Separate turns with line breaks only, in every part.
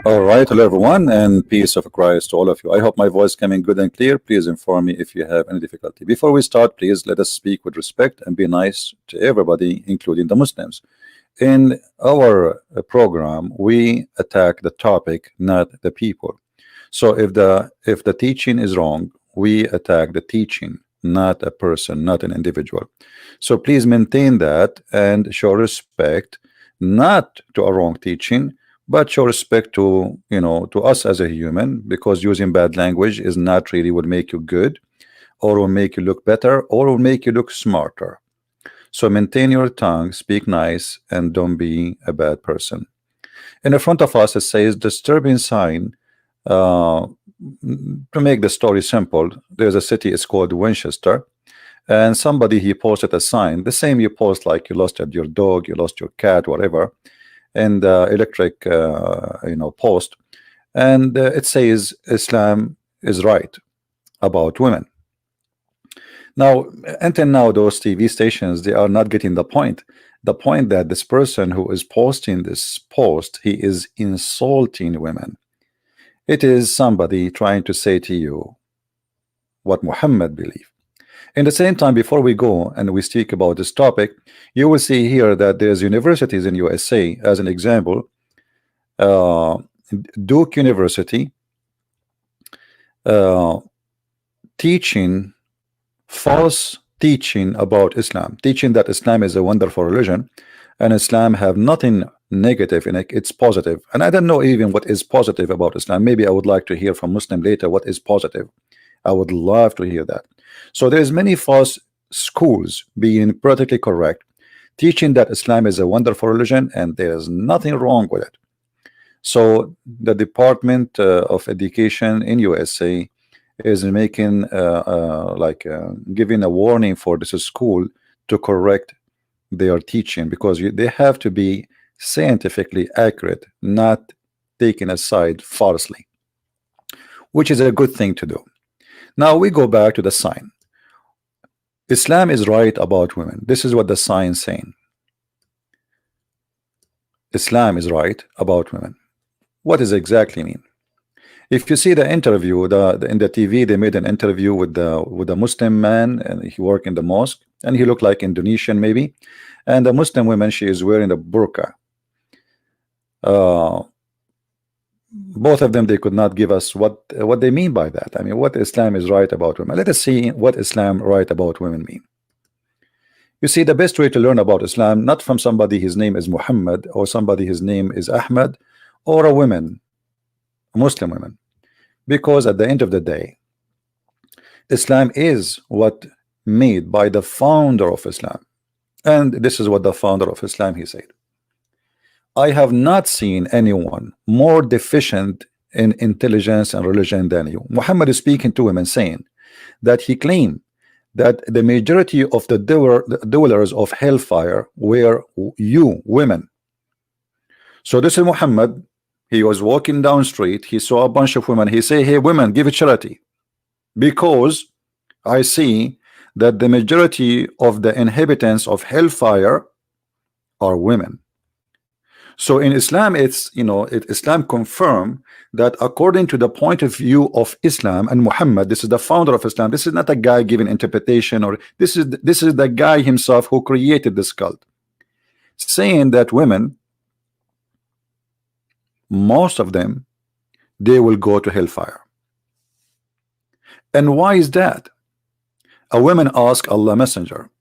All right, hello everyone, and peace of Christ to all of you. I hope my voice coming good and clear. Please inform me if you have any difficulty. Before we start, please let us speak with respect and be nice to everybody, including the Muslims. In our program, we attack the topic, not the people. So if the teaching is wrong, we attack the teaching, not a person, not an individual. So please maintain that and show respect, not to a wrong teaching, but show respect to to us as a human, because using bad language is not really will make you good, or will make you look better, or will make you look smarter. So maintain your tongue, speak nice, and don't be a bad person. In the front of us it says disturbing sign. uh, to make the story simple, there's a city, it's called Winchester, and somebody he posted a sign, the same you post like you lost your dog, you lost your cat, whatever, and electric post, and it says Islam is right about women. Now, until now, those TV stations, they are not getting the point that this person who is posting this post, he is insulting women. It is somebody trying to say to you what Muhammad believed. In the same time, before we go and we speak about this topic, you will see here that there's universities in USA, as an example, uh, Duke University, uh, teaching false teaching about Islam, teaching that Islam is a wonderful religion and Islam have nothing negative in it, it's positive. And I don't know even what is positive about Islam. Maybe I would like to hear from Muslim later what is positive. I would love to hear that. So there's many false schools being politically correct, teaching that Islam is a wonderful religion and there's nothing wrong with it. So the Department of Education in USA is making giving a warning for this school to correct their teaching, because they have to be scientifically accurate, not taken aside falsely, which is a good thing to do. Now we go back to the sign. Islam is right about women. This is what the sign is saying. Islam is right about women. What does exactly mean? If you see the interview, in the TV, they made an interview with the Muslim man, and he worked in the mosque, and he looked like Indonesian maybe, and the Muslim woman, she is wearing a burqa. Both of them, they could not give us what they mean by that. I mean, what Islam is right about women. Let us see what Islam right about women mean. You see, the best way to learn about Islam, not from somebody his name is Muhammad, or somebody his name is Ahmad, or a woman, Muslim women, because at the end of the day, Islam is what made by the founder of Islam. And this is what the founder of Islam, he said: I have not seen anyone more deficient in intelligence and religion than you. Muhammad is speaking to women, saying that he claimed that the majority of the dwellers of hellfire were you, women. So this is Muhammad. He was walking down street, he saw a bunch of women, he say, hey women, give it charity, because I see that the majority of the inhabitants of hellfire are women. So in Islam, it's Islam confirm that according to the point of view of Islam and Muhammad, this is the founder of Islam, this is not a guy giving interpretation, or this is the guy himself who created this cult, saying that women, most of them, they will go to hellfire. And why is that? A woman asked Allah Messenger,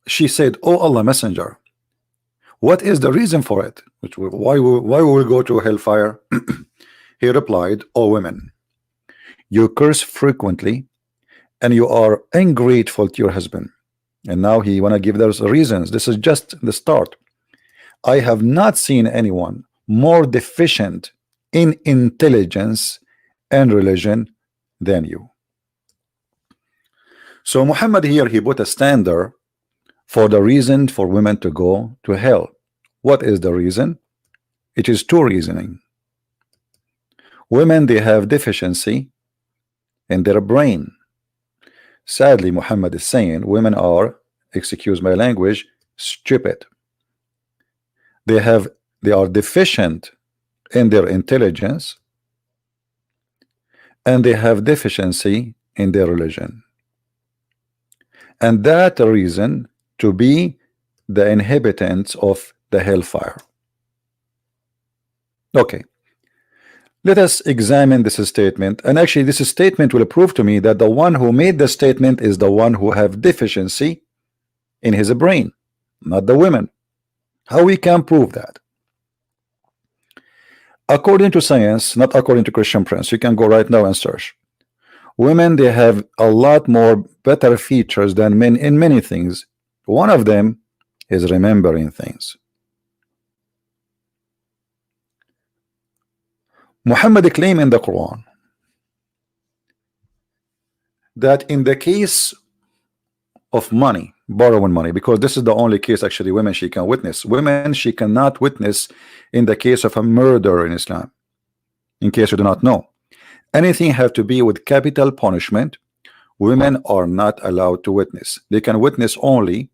she said, oh Allah Messenger, what is the reason for it? Why will we go to hellfire? He replied, oh women, you curse frequently and you are ungrateful to your husband. And now he want to give those reasons. This is just the start. I have not seen anyone more deficient in intelligence and religion than you. So Muhammad here, he put a standard for the reason for women to go to hell. What is the reason? It is two reasoning. Women, they have deficiency in their brain. Sadly, Muhammad is saying women are excuse my language, stupid. They are deficient in their intelligence, and they have deficiency in their religion, and that reason to be the inhabitants of the hellfire. Okay, let us examine this statement, and actually this statement will prove to me that the one who made the statement is the one who have deficiency in his brain, not the women. How we can prove that? According to science, not according to Christian Prince. You can go right now and search. Women, they have a lot more better features than men in many things. One of them is remembering things. Muhammad claimed in the Quran that in the case of money, borrowing money, because this is the only case actually women she can witness. Women she cannot witness in the case of a murder in Islam. In case you do not know, anything have to be with capital punishment, women are not allowed to witness. They can witness only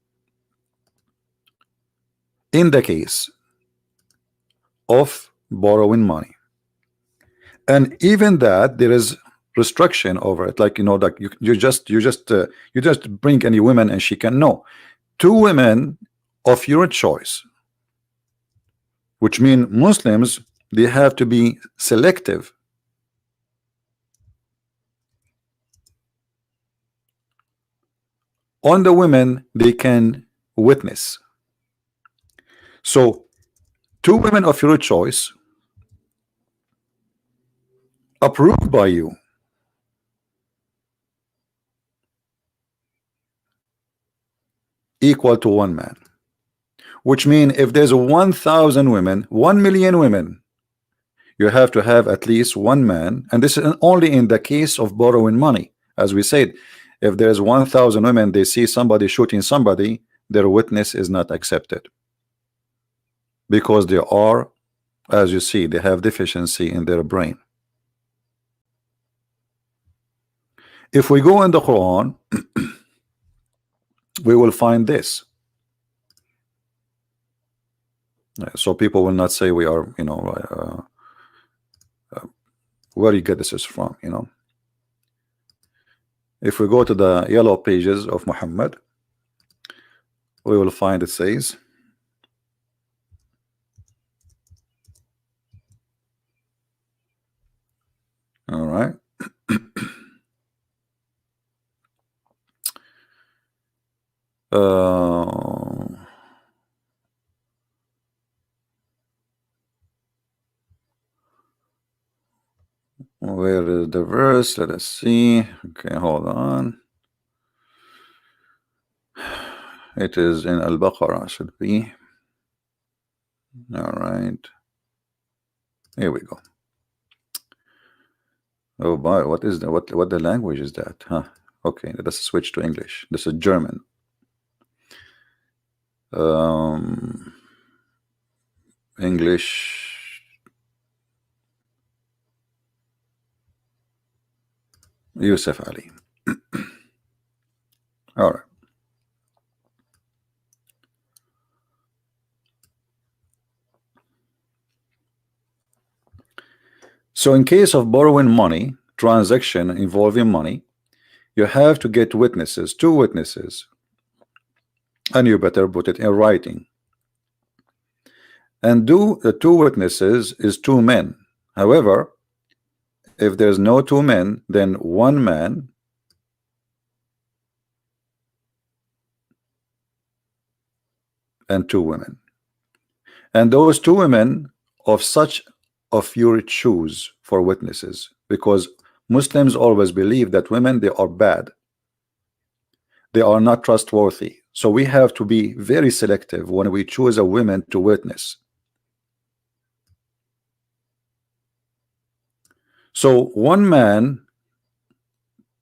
in the case of borrowing money, and even that there is restriction over it. Like, you know, like you just bring any women and she can know. 2 women of your choice, which mean Muslims, they have to be selective. On the women they can witness. So 2 women of your choice approved by you equal to 1 man, which means if there's 1,000 women, 1 million women, you have to have at least 1 man. And this is only in the case of borrowing money. As we said, if there's 1,000 women, they see somebody shooting somebody, their witness is not accepted, because they are, as you see, they have deficiency in their brain. If we go in the Quran, we will find this. So people will not say we are, you know, where you get this is from, you know. If we go to the yellow pages of Muhammad, we will find it says, all right. Where is the verse? Let us see. Okay, hold on. It is in Al-Baqarah, should be. All right. Here we go. Oh boy, what is that? What the language is that? Huh? Okay, let us switch to English. This is German. English. Yusuf Ali. All right. So in case of borrowing money, transaction involving money, you have to get witnesses, 2 witnesses, and you better put it in writing. And the 2 witnesses is 2 men. However, if there's no 2 men, then 1 man and 2 women. And those 2 women of such of your choose for witnesses, because Muslims always believe that women, they are bad, they are not trustworthy. So we have to be very selective when we choose a woman to witness. So 1 man,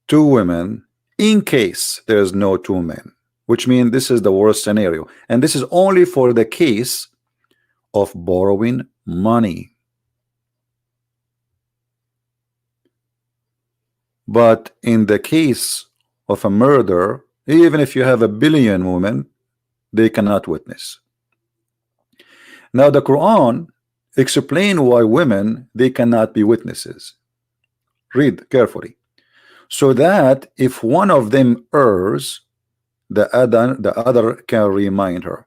2 women, in case there is no 2 men, which means this is the worst scenario, and this is only for the case of borrowing money. But in the case of a murder, Even if you have a billion women, they cannot witness. Now the Quran explain why women they cannot be witnesses. Read carefully. So that if one of them errs, the other can remind her.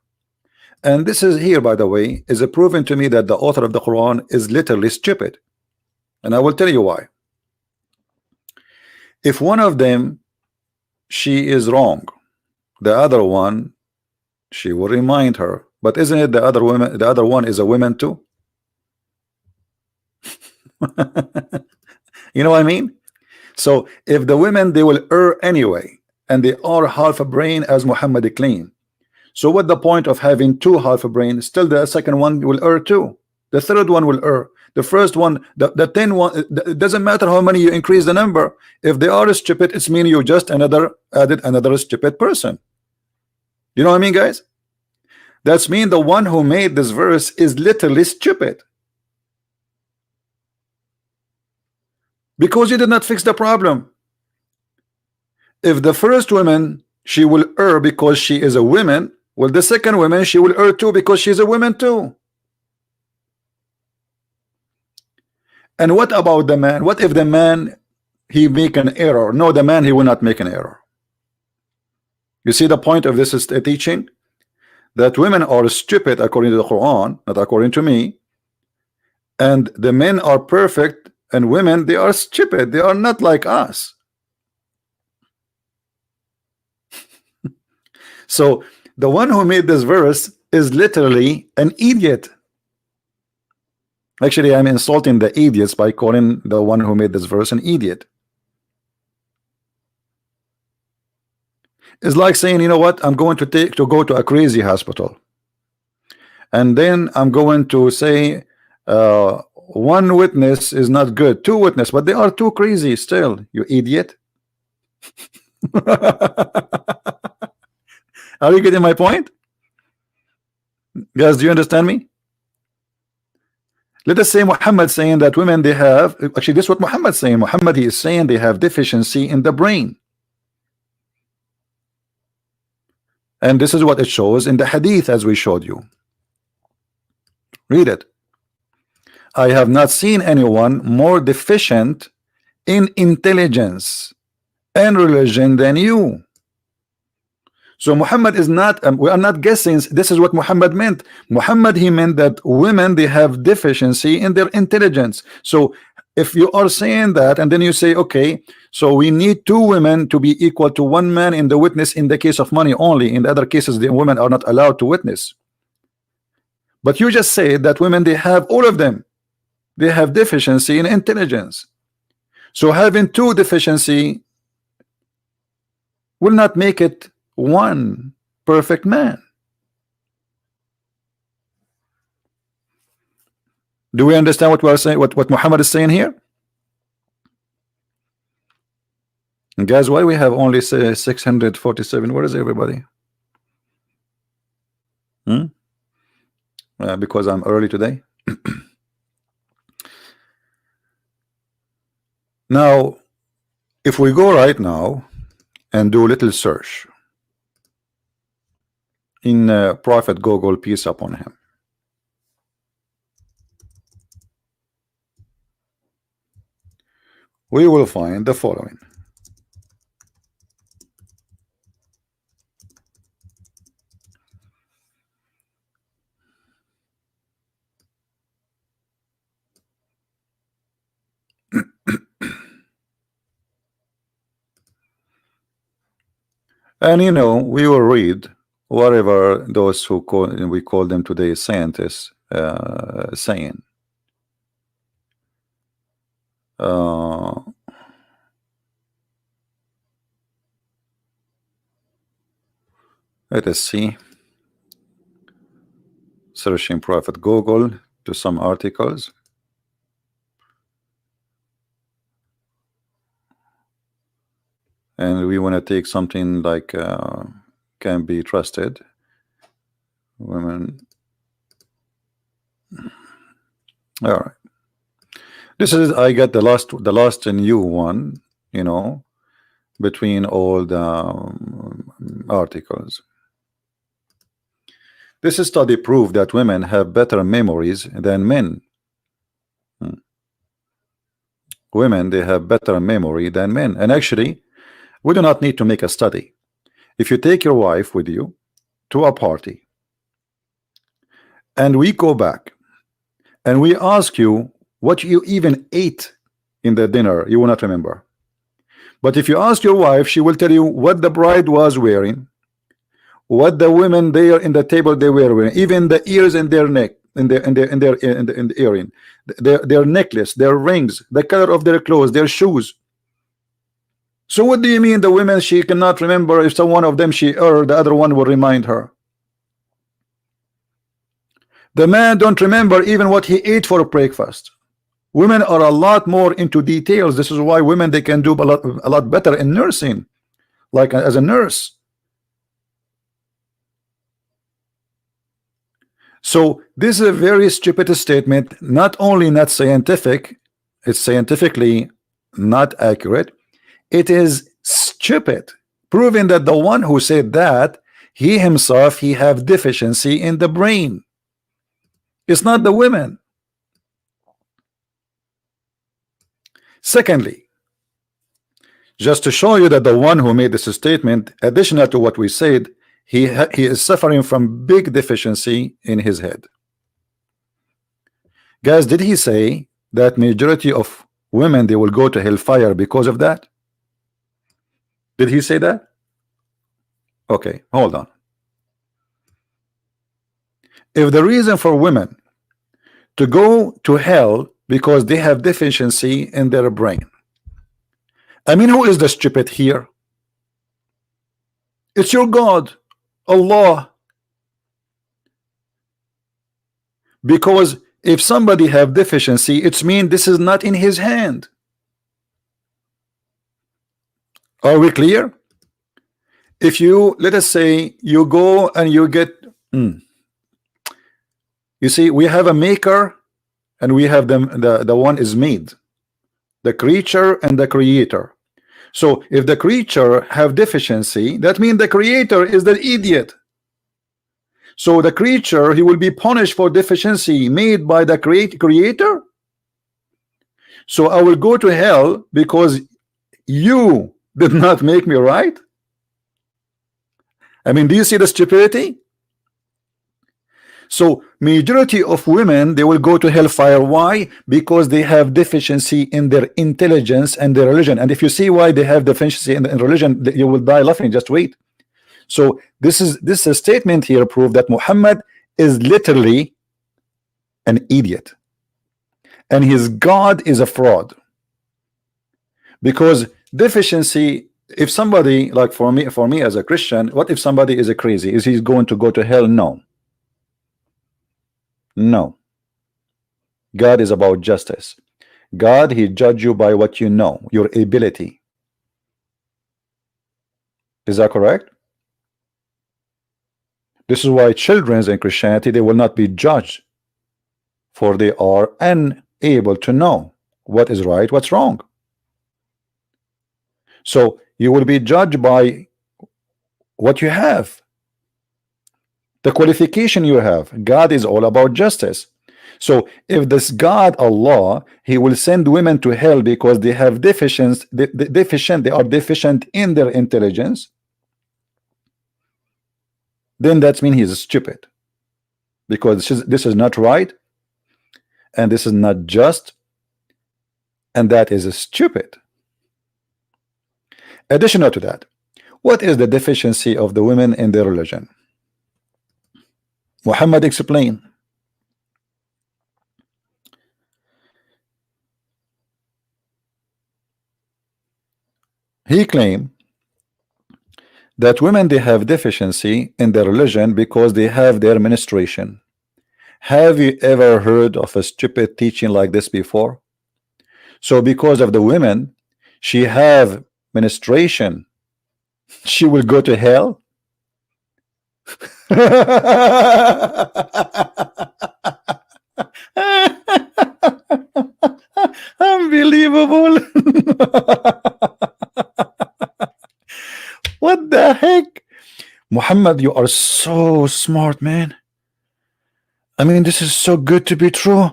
And this is here, by the way, is a proven to me that the author of the Quran is literally stupid. And I will tell you why. If one of them she is wrong, the other one she will remind her. But isn't it the other woman, the other one is a woman too? You know what I mean? So if the women they will err anyway, and they are half a brain as Muhammad claimed. So what the point of having two half a brain? Still the second one will err too. The third one will err. The first one, the 10 one, it doesn't matter how many you increase the number. If they are stupid, it's mean you just added another stupid person. You know what I mean, guys? That's mean the one who made this verse is literally stupid. Because you did not fix the problem. If the first woman she will err because she is a woman, well, the second woman she will err too because she's a woman too. And what about the man? What if the man he make an error? No, the man he will not make an error. You see the point of this is a teaching that women are stupid according to the Quran, not according to me, and the men are perfect and women they are stupid. They are not like us. So the one who made this verse is literally an idiot. Actually, I'm insulting the idiots by calling the one who made this verse an idiot. It's like saying, you know what, I'm going to go to a crazy hospital, and then I'm going to say one witness is not good, two witnesses, but they are too crazy still, you idiot. Are you getting my point? Guys, do you understand me? Let us say Muhammad saying that women they have, actually this is what Muhammad saying. Muhammad he is saying they have deficiency in the brain. And this is what it shows in the hadith as we showed you. Read it. I have not seen anyone more deficient in intelligence and religion than you. So Muhammad is not, we are not guessing. This is what Muhammad meant. Muhammad he meant that women they have deficiency in their intelligence. So if you are saying that and then you say, okay, so we need two women to be equal to one man in the witness in the case of money only. In the other cases the women are not allowed to witness. But you just say that women they have, all of them they have deficiency in intelligence. So having two deficiency will not make it one perfect man. Do we understand what we are saying, what Muhammad is saying here? And guys, why we have only 647? Where is everybody? Because I'm early today. Now if we go right now and do a little search in Prophet Google, peace upon him, we will find the following. And you know, we will read whatever those who we call them today scientists saying. Let us see. Searching Prophet Google to some articles. And we want to take something like can be trusted. Women. All right. This is, I got the last new one, you know, between all the articles. This study proved that women have better memories than men. Women, they have better memory than men. And actually, we do not need to make a study. If you take your wife with you to a party, and we go back, and we ask you what you even ate in the dinner, you will not remember. But if you ask your wife, she will tell you what the bride was wearing, what the women there in the table they were wearing, even the ears in their neck, in the earring, their necklace, their rings, the color of their clothes, their shoes. So what do you mean the women she cannot remember if one of them she or the other one will remind her? The man don't remember even what he ate for breakfast. Women are a lot more into details. This is why women they can do a lot better in nursing, like as a nurse. So this is a very stupid statement, not only not scientific, it's scientifically not accurate, it is stupid, proving that the one who said that, he himself, he have deficiency in the brain. It's not the women. Secondly, just to show you that the one who made this statement, additional to what we said, he is suffering from big deficiency in his head. Guys, did he say that majority of women they will go to hellfire because of that? Did he say that? Okay, hold on. If the reason for women to go to hell because they have deficiency in their brain, I mean, who is the stupid here? It's your God, Allah. Because if somebody have deficiency, it's mean this is not in his hand. Are we clear? If you, let us say you go and you get you see, we have a maker and we have the one is made, the creature and the creator. So if the creature have deficiency, that means the creator is the idiot. So the creature, he will be punished for deficiency made by the creator. So I will go to hell because you did not make me right. I mean, do you see the stupidity? So majority of women they will go to hellfire. Why? Because they have deficiency in their intelligence and their religion. And if you see why they have deficiency in religion, you will die laughing. Just wait. So this is a statement here prove that Muhammad is literally an idiot and his God is a fraud. Because deficiency, if somebody like for me as a Christian, what if somebody is a crazy? Is he going to go to hell? No. No. God is about justice. God, he judge you by what you know, your ability. Is that correct? This is why children in Christianity they will not be judged, for they are unable to know what is right, what's wrong. So you will be judged by what you have, the qualification you have. God is all about justice. So if this God Allah, he will send women to hell because they have they are deficient in their intelligence, then that means he's stupid, because this is not right and this is not just, and that is stupid. Additional to that, what is the deficiency of the women in their religion? Muhammad explained. He claimed that women they have deficiency in their religion because they have their menstruation. Have you ever heard of a stupid teaching like this before? So because of the women, she have menstruation, she will go to hell? Unbelievable. What the heck? Muhammad, you are so smart, man. I mean, this is so good to be true.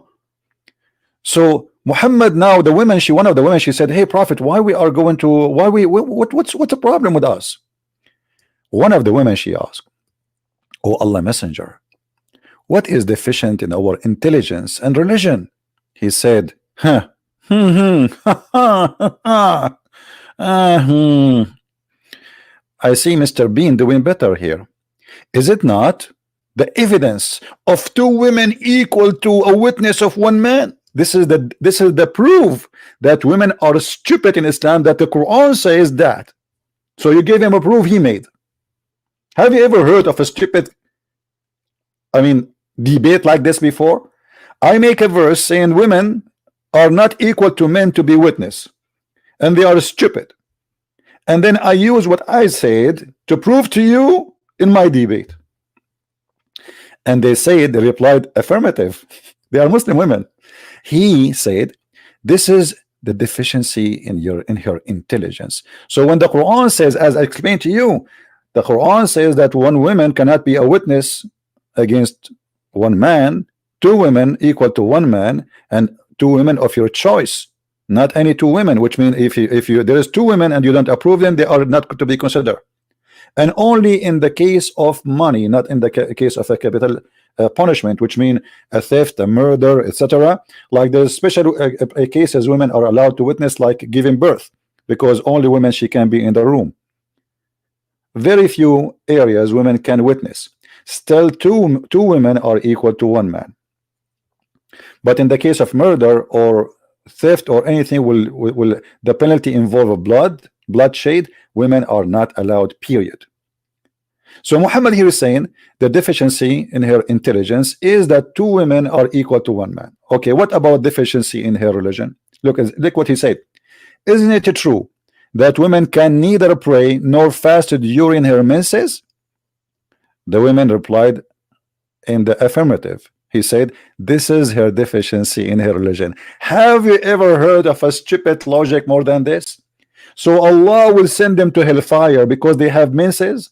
So Muhammad, now the women, one of the women, she said, "Hey, Prophet, why we are going to? Why we? What's the problem with us?" One of the women, she asked, "Oh Allah Messenger, what is deficient in our intelligence and religion?" He said, "Huh, I see Mr. Bean doing better here. Is it not the evidence of two women equal to a witness of one man? This is the proof that women are stupid in Islam, that the Quran says that. So you gave him a proof he made. Have you ever heard of a stupid, I mean, debate like this before? I make a verse saying women are not equal to men to be witness, and they are stupid. And then I use what I said to prove to you in my debate. And they replied affirmative. They are Muslim women. He said, this is the deficiency in her intelligence. So when the Quran says, as I explained to you, the Quran says that one woman cannot be a witness against one man, two women equal to one man, and two women of your choice, not any two women, which means if there is two women and you don't approve them, they are not to be considered. And only in the case of money, not in the case of a capital punishment, which means a theft, a murder, etc. Like there's special cases women are allowed to witness, like giving birth, because only women she can be in the room. Very few areas women can witness. Still, two women are equal to one man. But in the case of murder or theft or anything, will the penalty involve bloodshed? Women are not allowed, period. So Muhammad here is saying the deficiency in her intelligence is that two women are equal to one man. Okay, what about deficiency in her religion? Look what he said. Isn't it true that women can neither pray nor fast during her menses? The women replied in the affirmative. He said, this is her deficiency in her religion. Have you ever heard of a stupid logic more than this? So Allah will send them to hellfire because they have menses?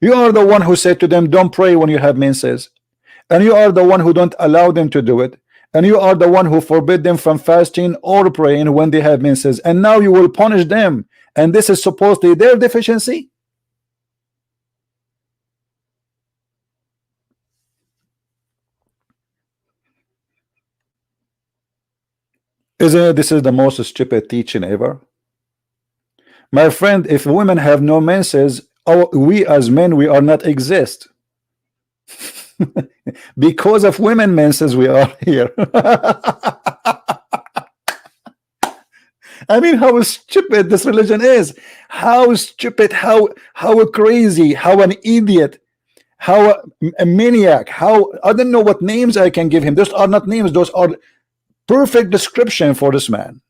You are the one who said to them, don't pray when you have menses. And you are the one who don't allow them to do it. And you are the one who forbid them from fasting or praying when they have menses. And now you will punish them. And this is supposedly their deficiency? Isn't it, this is the most stupid teaching ever? My friend, if women have no menses, we as men, we are not exist. Because of women menses, we are here. I mean, how stupid this religion is. How stupid, how crazy, how an idiot, how a maniac, how I don't know what names I can give him. Those are not names, those are perfect description for this man.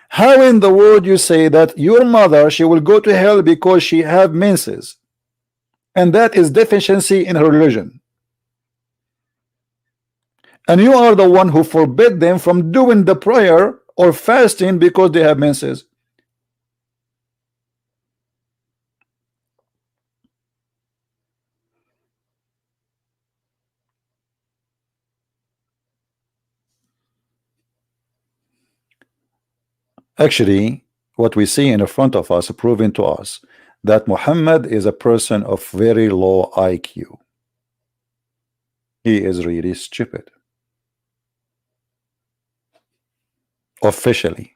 How in the world you say that your mother, she will go to hell because she have menses, and that is deficiency in her religion, and you are the one who forbid them from doing the prayer or fasting because they have menses? Actually, what we see in front of us proving to us that Muhammad is a person of very low IQ. He is really stupid. Officially.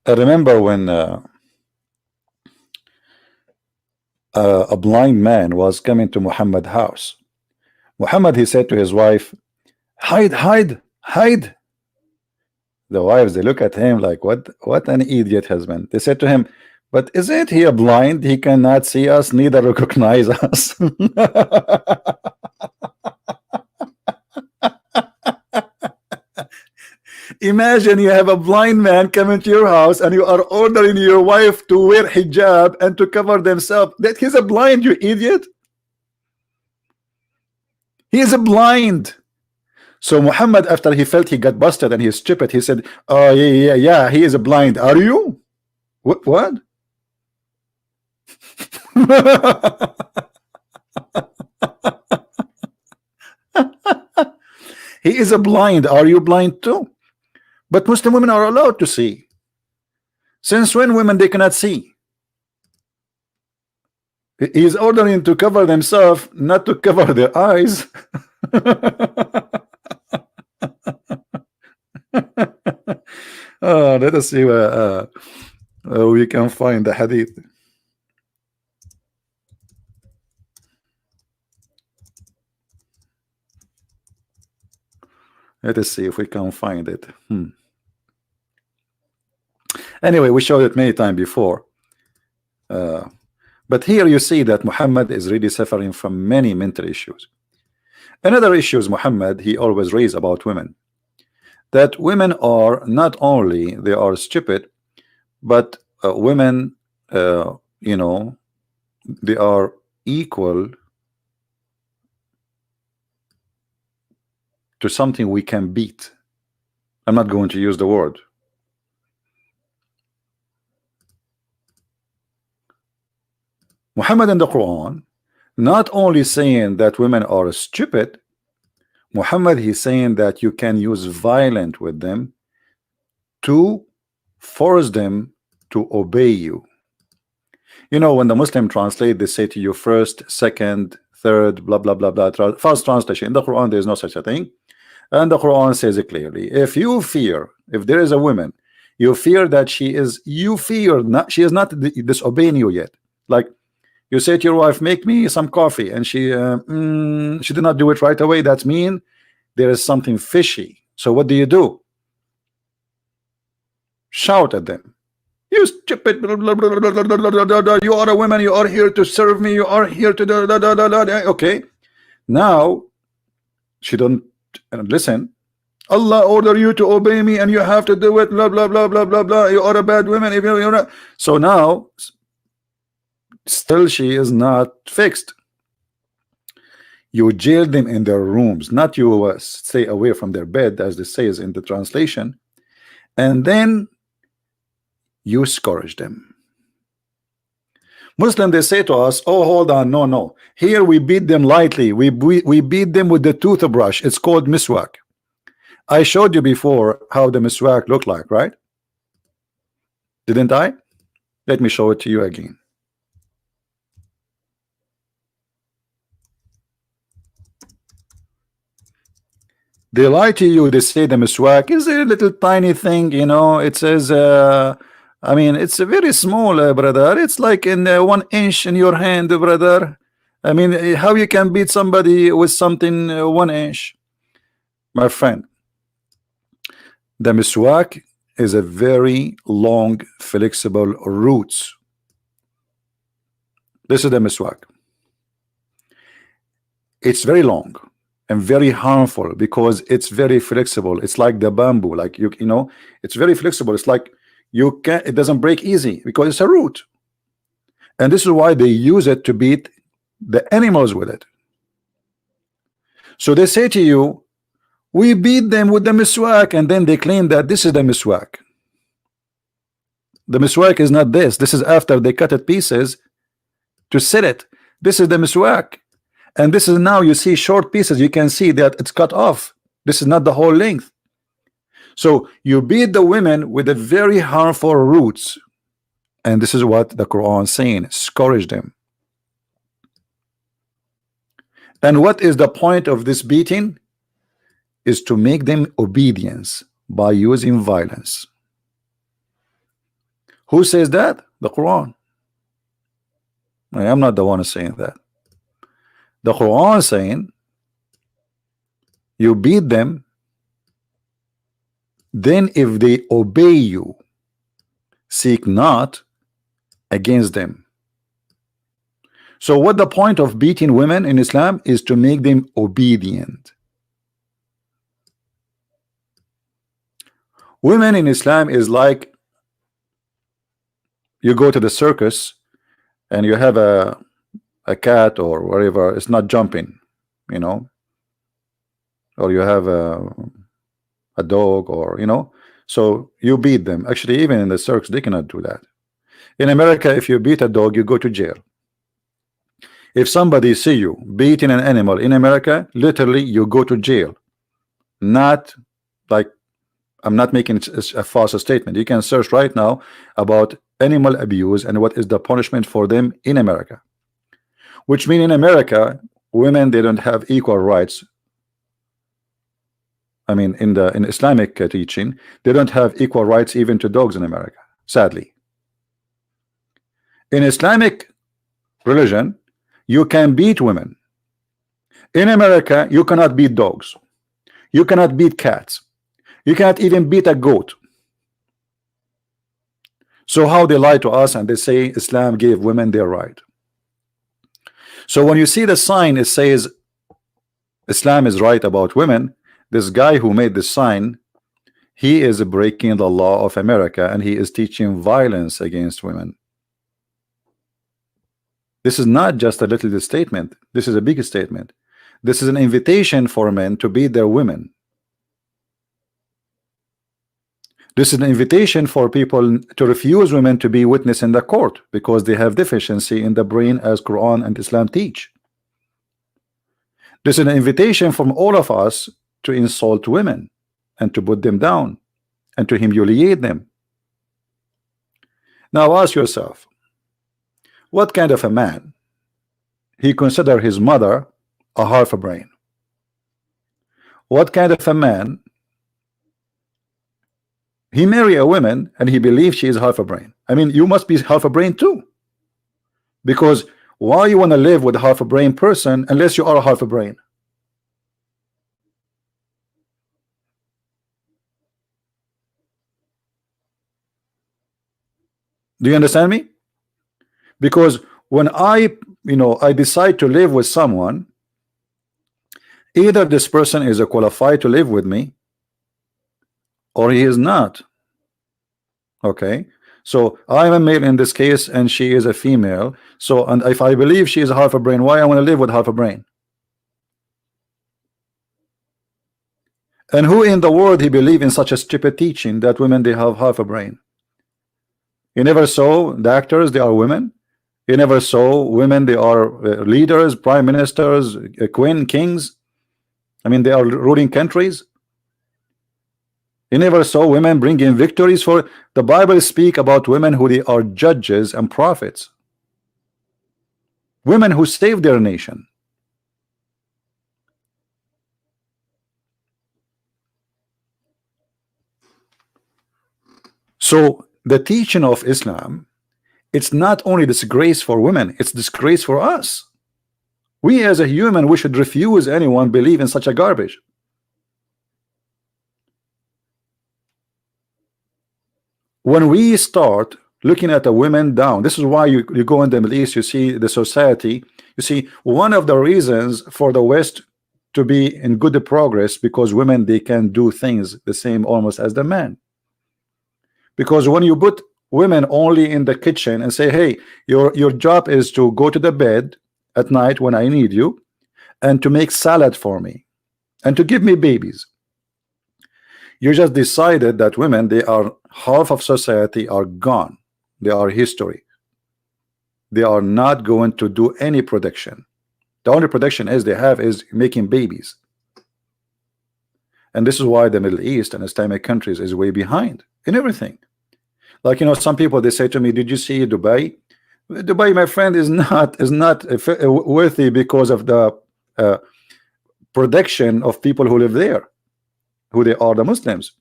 I remember when a blind man was coming to Muhammad's house. Muhammad, he said to his wife, hide, hide, hide. The wives, they look at him like, what an idiot husband. They said to him, but isn't he blind? He cannot see us, neither recognize us. Imagine you have a blind man coming to your house and you are ordering your wife to wear hijab and to cover themselves. That he's a blind, you idiot. He is a blind. So Muhammad, after he felt he got busted and he's stupid, he said, "Oh yeah, he is blind. Are you? What?" He is a blind. Are you blind too? But Muslim women are allowed to see. Since when women they cannot see? He is ordering to cover themselves, not to cover their eyes. Let us see where we can find the hadith. Let us see if we can find it. Anyway, we showed it many times before. But here you see that Muhammad is really suffering from many mental issues. Another issue is Muhammad, he always raised about women. That women are not only they are stupid, but women, you know, they are equal to something we can beat. I'm not going to use the word. Muhammad in the Quran not only saying that women are stupid, Muhammad he's saying that you can use violence with them to force them to obey you. You know, when the Muslim translate, they say to you first, second, third, blah blah blah blah. First translation. In the Quran there is no such a thing, and the Quran says it clearly. If you fear, if there is a woman, you fear that she is not disobeying you yet. Like you say to your wife, make me some coffee, and she did not do it right away. That means there is something fishy. So what do? Shout at them. You stupid, blah, blah, blah, blah, blah, blah, blah. You are a woman, you are here to serve me, you are here to okay. Now she don't listen. Allah order you to obey me and you have to do it, blah blah blah blah blah blah. You are a bad woman if you're not. So now still she is not fixed. You jail them in their rooms, not you stay away from their bed, as it says in the translation, and then you scourge them. Muslim, they say to us, oh hold on, no, here we beat them lightly, we beat them with the toothbrush. It's called miswak. I showed you before how the miswak looked like, right? Didn't I? Let me show it to you again. They lie to you. They say the miswak is a little tiny thing, you know. It says I mean, it's a very small, brother. It's like in 1 inch in your hand, brother. I mean, how you can beat somebody with something 1 inch? My friend, the miswak is a very long, flexible roots. This is the miswak. It's very long and very harmful because it's very flexible. It's like the bamboo, like you know, it's very flexible. It's like you can, it doesn't break easy because it's a root, and this is why they use it to beat the animals with it. So they say to you, we beat them with the miswak, and then they claim that this is the miswak. The miswak is not this. This is after they cut it pieces to set it. This is the miswak, and this is now you see short pieces. You can see that it's cut off. This is not the whole length. So you beat the women with the very harmful roots, and this is what the Quran is saying, scourge them. And what is the point of this beating? Is to make them obedience by using violence. Who says that? The Quran. I am not the one saying that. The Quran is saying you beat them, then if they obey you, seek not against them. So what the point of beating women in Islam is to make them obedient. Women in Islam is like you go to the circus and you have a cat or whatever, it's not jumping, you know, or you have a dog, or so you beat them. Actually, even in the circus, they cannot do that. In America, if you beat a dog, you go to jail. If somebody see you beating an animal in America, literally you go to jail. Not like, I'm not making a false statement. You can search right now about animal abuse and what is the punishment for them in America. Which means in America, women, they don't have equal rights. I mean, in Islamic teaching, they don't have equal rights even to dogs in America, sadly. In Islamic religion, you can beat women. In America, you cannot beat dogs. You cannot beat cats. You cannot even beat a goat. So how they lie to us and they say Islam gave women their right. So when you see the sign, it says Islam is right about women. This guy who made this sign, he is breaking the law of America, and he is teaching violence against women. This is not just a little statement. This is a big statement. This is an invitation for men to beat their women. This is an invitation for people to refuse women to be witness in the court because they have deficiency in the brain, as Quran and Islam teach. This is an invitation from all of us to insult women and to put them down and to humiliate them. Now ask yourself, what kind of a man he consider his mother a half a brain? What kind of a man he marry a woman and he believes she is half a brain? I mean, you must be half a brain too, because why you want to live with a half a brain person unless you are a half a brain? Do you understand me? Because when I decide to live with someone, either this person is qualified to live with me or he is not. Okay, so I'm a male in this case and she is a female. So, and if I believe she is half a brain, why I want to live with half a brain? And who in the world he believe in such a stupid teaching that women, they have half a brain? You never saw doctors, they are women. You never saw women, they are leaders, prime ministers, queen, kings. I mean, they are ruling countries. You never saw women bringing victories for the Bible. Speak about women who they are judges and prophets, women who saved their nation. So the teaching of Islam, it's not only disgrace for women, it's disgrace for us. We as a human, we should refuse anyone believe in such a garbage. When we start looking at the women down, this is why you go in the Middle East, you see the society, you see one of the reasons for the West to be in good progress, because women, they can do things the same almost as the man. Because when you put women only in the kitchen and say, hey, your job is to go to the bed at night when I need you and to make salad for me and to give me babies, you just decided that women, they are half of society, are gone. They are history. They are not going to do any production. The only production is they have is making babies. And this is why the Middle East and Islamic countries is way behind in everything. Like, some people, they say to me, did you see Dubai? Dubai, my friend, is not worthy because of the production of people who live there, who they are, the Muslims.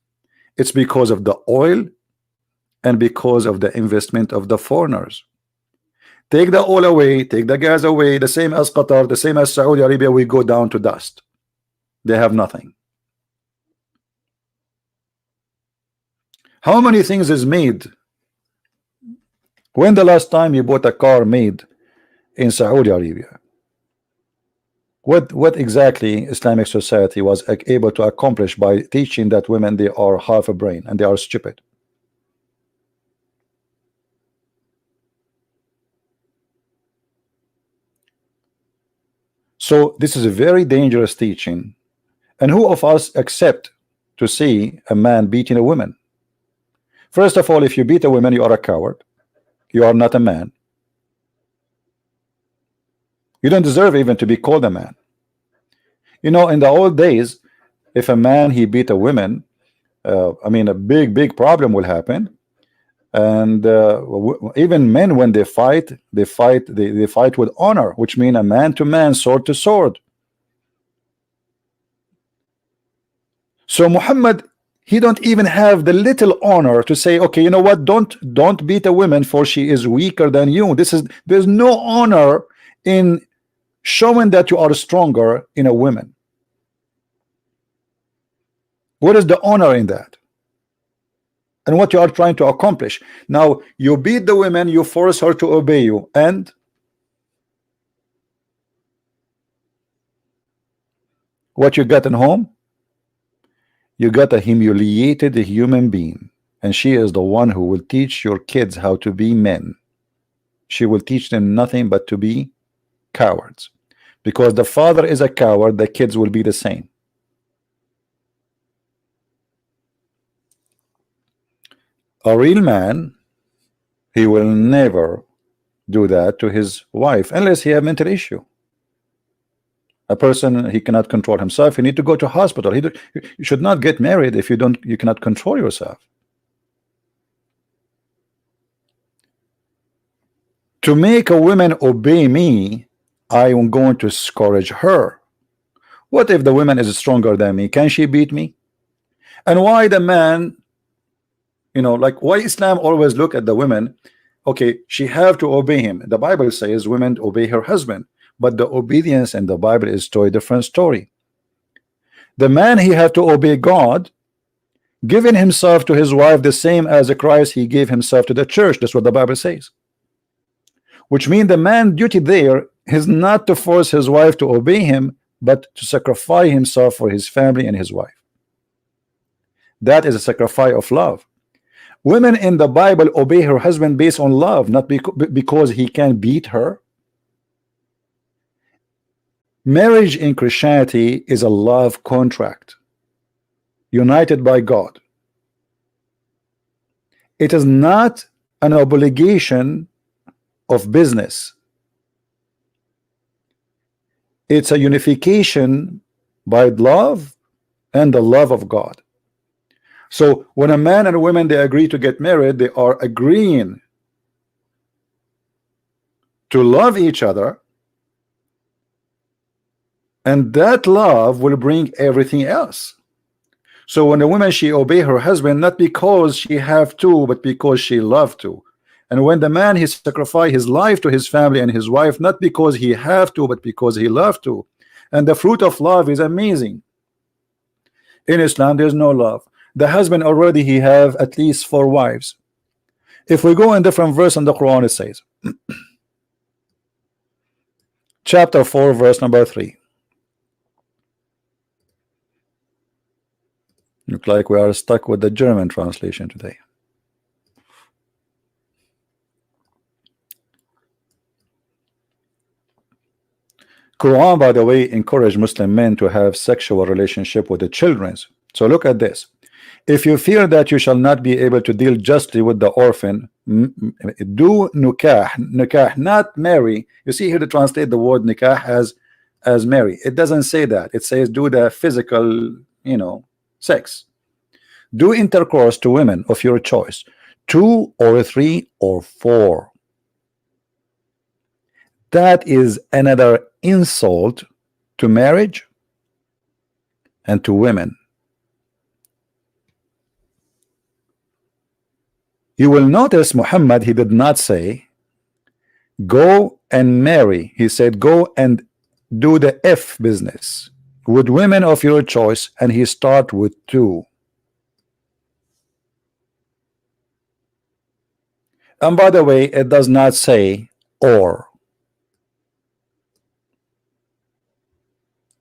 It's because of the oil and because of the investment of the foreigners. Take the oil away, take the gas away, the same as Qatar, the same as Saudi Arabia, we go down to dust. They have nothing. How many things is made? When the last time you bought a car made in Saudi Arabia? What exactly Islamic society was able to accomplish by teaching that women, they are half a brain and they are stupid? So this is a very dangerous teaching, And who of us accept to see a man beating a woman? First of all, if you beat a woman, you are a coward. You are not a man. You don't deserve even to be called a man. You know, in the old days, if a man he beat a woman, I mean, a big problem will happen. And even men, when they fight with honor, which means a man to man, sword to sword. So Muhammad, he don't even have the little honor to say, okay, you know what, don't beat a woman, for she is weaker than you. There's no honor in showing that you are stronger in a woman. What is the honor in that? And what you are trying to accomplish? Now you beat the women, you force her to obey you, and what you got in home? You got a humiliated human being, and she is the one who will teach your kids how to be men. She will teach them nothing but to be cowards, because the father is a coward. The kids will be the same. A real man, he will never do that to his wife unless he have mental issue. A person, he cannot control himself, you need to go to hospital. You should not get married if you cannot control yourself. To make a woman obey me, I am going to discourage her. What if the woman is stronger than me? Can she beat me? And why the man, you know, like why Islam always look at the women? Okay, she have to obey him. The Bible says women obey her husband, but the obedience in the Bible is to a different story. The man, he had to obey God, giving himself to his wife the same as Christ he gave himself to the church. That's what the Bible says. Which means the man's duty there is not to force his wife to obey him, but to sacrifice himself for his family and his wife. That is a sacrifice of love. Women in the Bible obey her husband based on love, not because he can beat her. Marriage in Christianity is a love contract united by God. It is not an obligation of business. It's a unification by love and the love of God. So when a man and a woman, they agree to get married, they are agreeing to love each other, and that love will bring everything else. So when a woman, she obey her husband not because she have to, but because she love to. And when the man, he sacrifice his life to his family and his wife, not because he have to, but because he love to. And the fruit of love is amazing. In Islam, there's no love. The husband already, he have at least 4 wives. If we go in different verse in the Quran, it says chapter 4 verse number 3. Look like we are stuck with the German translation today. Quran, by the way, encourage Muslim men to have sexual relationship with the children. So look at this. If you fear that you shall not be able to deal justly with the orphan, do nikah, not marry. You see here to translate the word nikah as marry. It doesn't say that. It says do the physical, you know, sex. Do intercourse to women of your choice, 2 or 3 or 4. That is another insult to marriage and to women. You will notice Muhammad, he did not say go and marry. He said go and do the F business with women of your choice, and he start with 2. And by the way, it does not say or.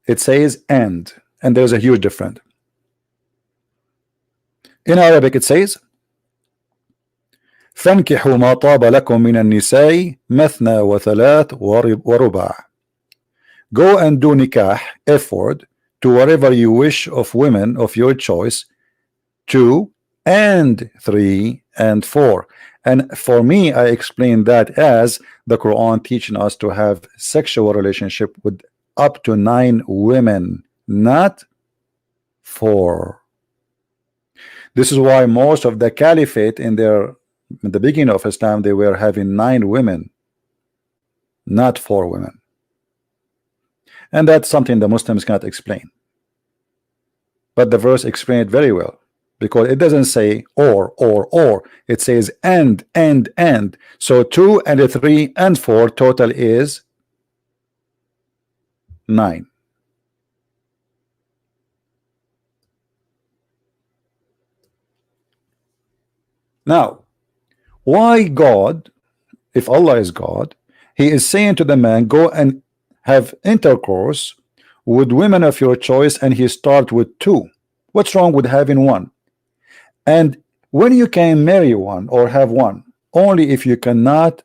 It says and there's a huge difference. In Arabic it says فانكحوا ما طاب لكم من النساء مثنى وثلاث ورباع. Go and do nikah, effort, to whatever you wish of women of your choice, 2 and 3 and 4. And for me, I explain that as the Quran teaching us to have sexual relationship with up to 9 women, not 4. This is why most of the caliphate in the beginning of Islam, they were having 9 women, not 4 women. And that's something the Muslims cannot explain. But the verse explains it very well, because it doesn't say or. It says and. So 2 and 3 and 4 total is 9. Now, why God, if Allah is God, He is saying to the man, go and have intercourse with women of your choice, and He start with 2. What's wrong with having 1? And when you can marry 1 or have 1, only if you cannot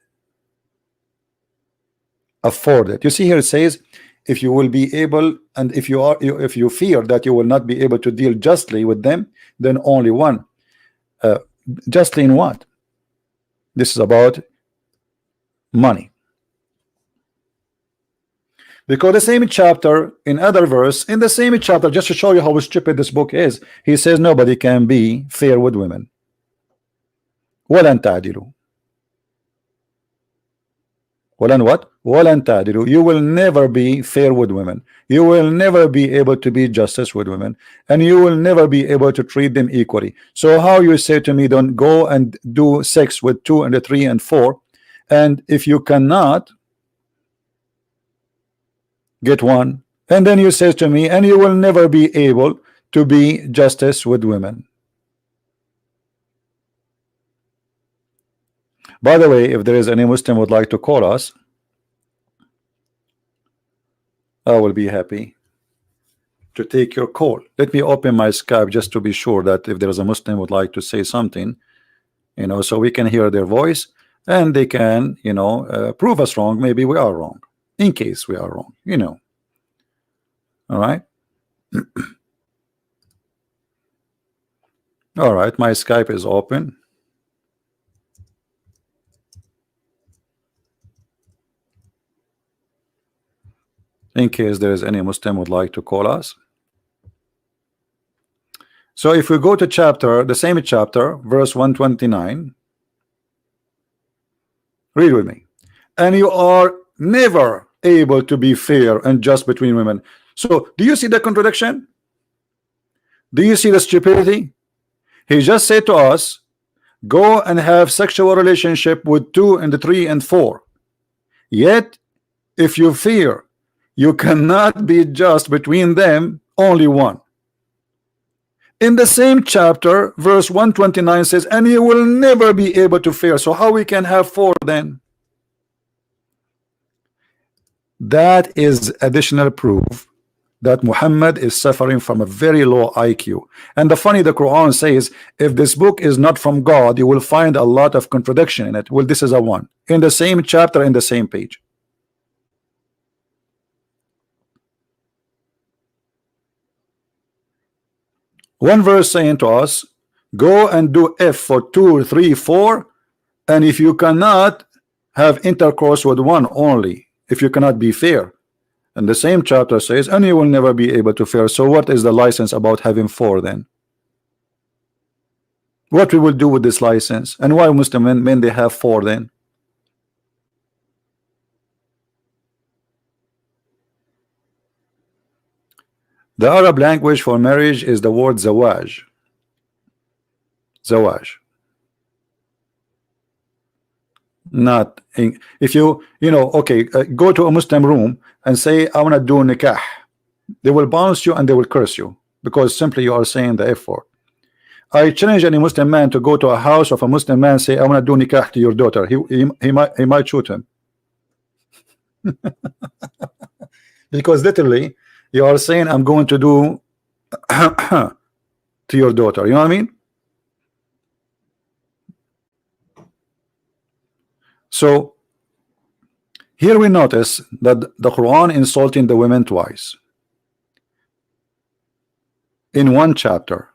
afford it. You see here it says, if you will be able, and if you fear that you will not be able to deal justly with them, then only 1. Justly in what? This is about money. Because the same chapter, in other verse, in the same chapter, just to show you how stupid this book is, he says nobody can be fair with women. وَلَنْ تَعْدِلُوا. وَلَنْ what? وَلَنْ تَعْدِلُوا. You will never be fair with women. You will never be able to be justice with women, and you will never be able to treat them equally. So how you say to me, don't go and do sex with 2 and 3 and 4, and if you cannot get 1, and then you say to me, and you will never be able to be justice with women. By the way, if there is any Muslim would like to call us, I will be happy to take your call. Let me open my Skype just to be sure that if there is a Muslim would like to say something, you know, so we can hear their voice, and they can, you know, prove us wrong. Maybe we are wrong, in case we are wrong, you know. All right. All right, my Skype is open. In case there is any Muslim would like to call us. So if we go to chapter, the same chapter, verse 129, read with me. And you are never able to be fair and just between women. So do you see the contradiction? Do you see the stupidity? He just said to us, go and have sexual relationship with 2 and 3 and 4. Yet if you fear you cannot be just between them, only 1. In the same chapter, verse 129 says, and you will never be able to fear. So how we can have 4 then? That is additional proof that Muhammad is suffering from a very low IQ. And the Quran says, if this book is not from God, you will find a lot of contradiction in it. Well, this is a 1 in the same chapter, in the same page. One verse saying to us, go and do F for 2, 3, 4, and if you cannot have intercourse with 1 only, if you cannot be fair. And the same chapter says, and you will never be able to fair. So what is the license about having 4 then? What we will do with this license? And why Muslim men they have 4 then? The Arab language for marriage is the word zawaj. Zawaj. Not in, if you know, okay, go to a Muslim room and say I want to do nikah, they will bounce you and they will curse you because simply you are saying the F word. I challenge any Muslim man to go to a house of a Muslim man, say I want to do nikah to your daughter. He might shoot him. Because literally you are saying I'm going to do to your daughter. You know what I mean? So here we notice that the Quran insulting the women twice. in one chapter,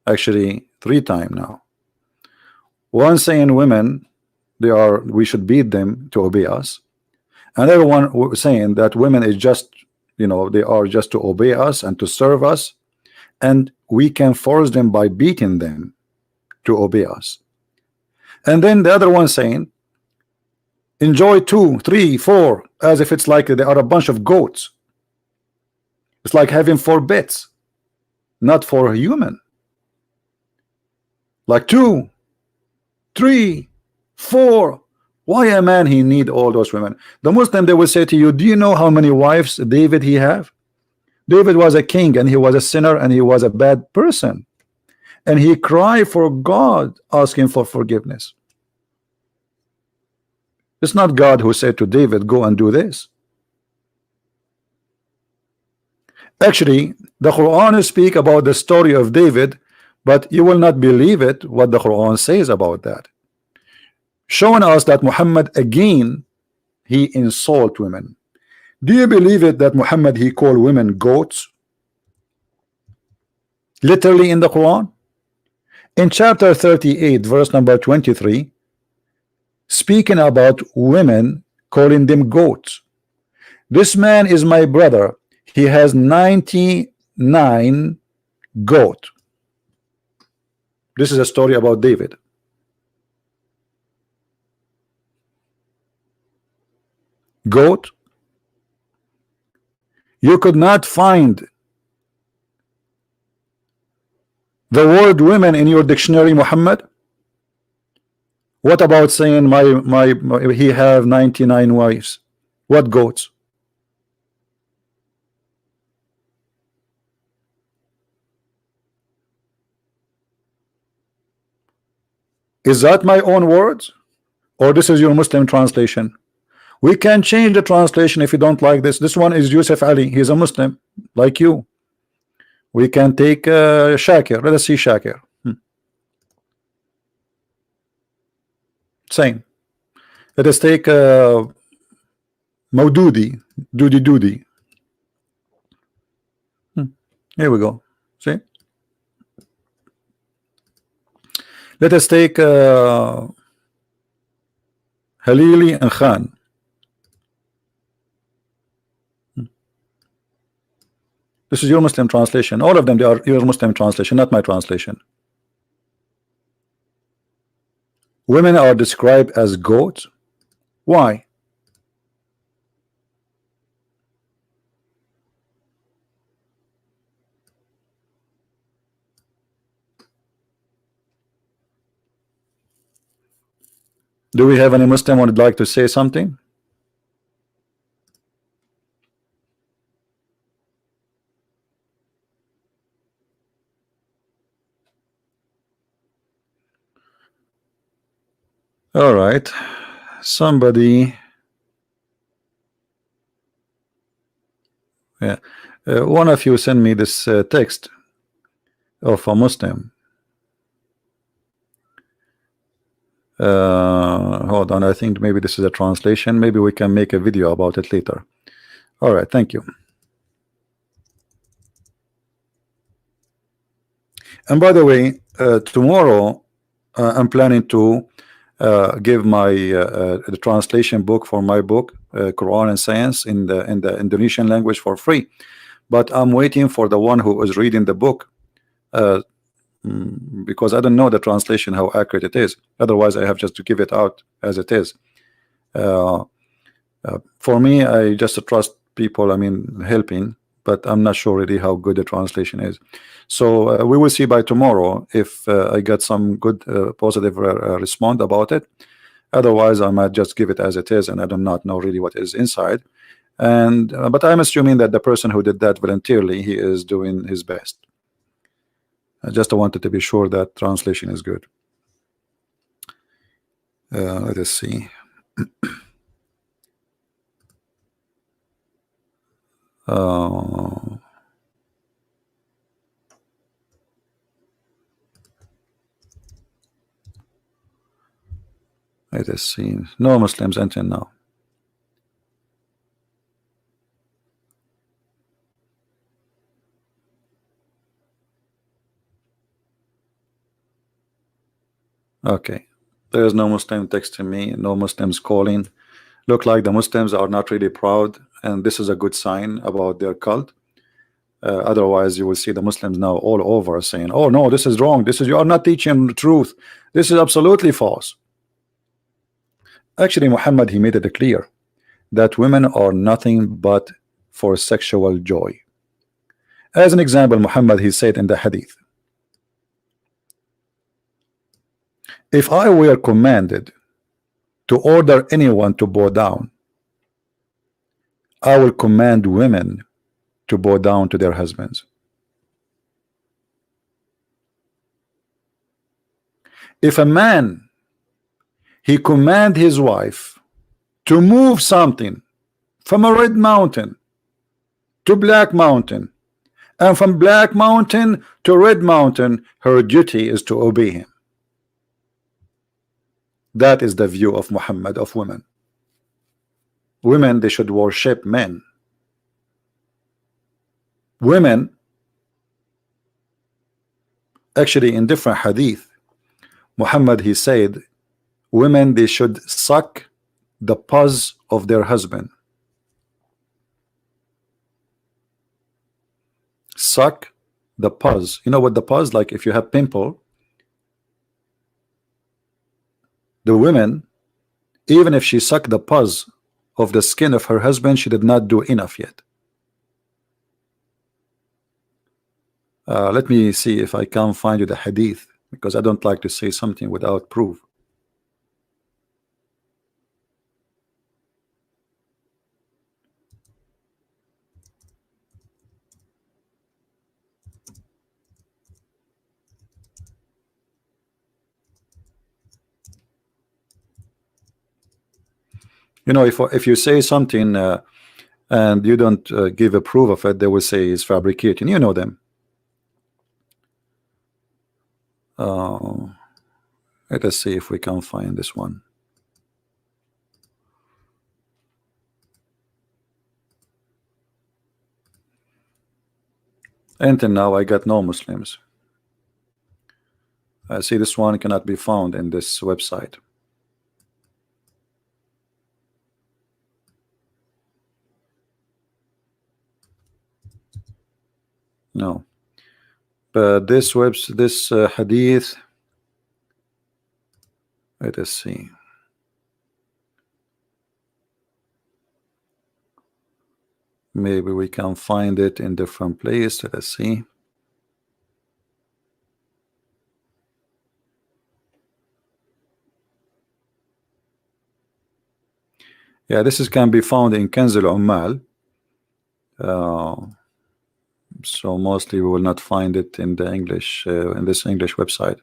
actually 3 times now. One saying women, we should beat them to obey us. Another one saying that women is just, they are just to obey us and to serve us, and we can force them by beating them to obey us. And then the other one saying enjoy 2, 3, 4, as if it's like they are a bunch of goats. It's like having 4 bits, not for a human. Like 2, 3, 4. Why a man he need all those women? The Muslim, they will say to you, do you know how many wives David he have? David was a king, and he was a sinner, and he was a bad person, and he cried for God, asking for forgiveness. It's not God who said to David, go and do this. Actually, the Quran speak about the story of David, but you will not believe it what the Quran says about that, showing us that Muhammad again he insult women. Do you believe it that Muhammad he called women goats? Literally in the Quran, in chapter 38, verse number 23, speaking about women, calling them goats. This man is my brother. He has 99 goat. This is a story about David. Goat. You could not find the word women in your dictionary, Muhammad. What about saying my he have 99 wives? What goats? Is that my own words, or this is your Muslim translation? We can change the translation if you don't like this. This one is Yusuf Ali. He's a Muslim like you. We can take Shakir. Let us see Shakir. Same. Let us take Maududi. Doody. Here we go. See? Let us take Halili and Khan. This is your Muslim translation. All of them, they are your Muslim translation, not my translation. Women are described as goats. Why? Do we have any Muslim who would like to say something? All right. Somebody. Yeah. One of you send me this text of a Muslim. Hold on, I think maybe this is a translation. Maybe we can make a video about it later. All right, thank you. And by the way, tomorrow I'm planning to give my the translation book for my book, Quran and Science, in the Indonesian language for free. But I'm waiting for the one who is reading the book, because I don't know the translation how accurate it is. Otherwise, I have just to give it out as it is. For me, I just trust people. I mean, helping, but I'm not sure really how good the translation is. So we will see by tomorrow if I get some good positive response about it. Otherwise, I might just give it as it is, and I do not know really what is inside. And but I'm assuming that the person who did that voluntarily, he is doing his best. I just wanted to be sure that translation is good. Let us see. Let us see. No Muslims enter now. Okay, there is no Muslim texting me, no Muslims calling. Look like the Muslims are not really proud, and this is a good sign about their cult. Otherwise, you will see the Muslims now all over saying, "Oh no, this is wrong. This is you are not teaching the truth. This is absolutely false." Actually, Muhammad, he made it clear that women are nothing but for sexual joy. As an example, Muhammad, he said in the hadith, if I were commanded to order anyone to bow down, I will command women to bow down to their husbands. If a man, he command his wife to move something from a red mountain to black mountain, and from black mountain to red mountain, her duty is to obey him. That is the view of Muhammad of women. Women, they should worship men. Women, actually in different hadith, Muhammad, he said, women, they should suck the pus of their husband. Suck the pus. You know what the pus, like if you have pimple, the women, even if she sucked the pus of the skin of her husband, she did not do enough yet. Let me see if I can find you the hadith, because I don't like to say something without proof. You know, if you say something and you don't give a proof of it, they will say it's fabricating. You know them. Let us see if we can find this one. Until now, I got no Muslims. I see this one cannot be found in this website. No, but this hadith. Let us see. Maybe we can find it in different place. Let us see. Yeah, this can be found in Kanz al-Ummal. So mostly we will not find it in the English in this English website.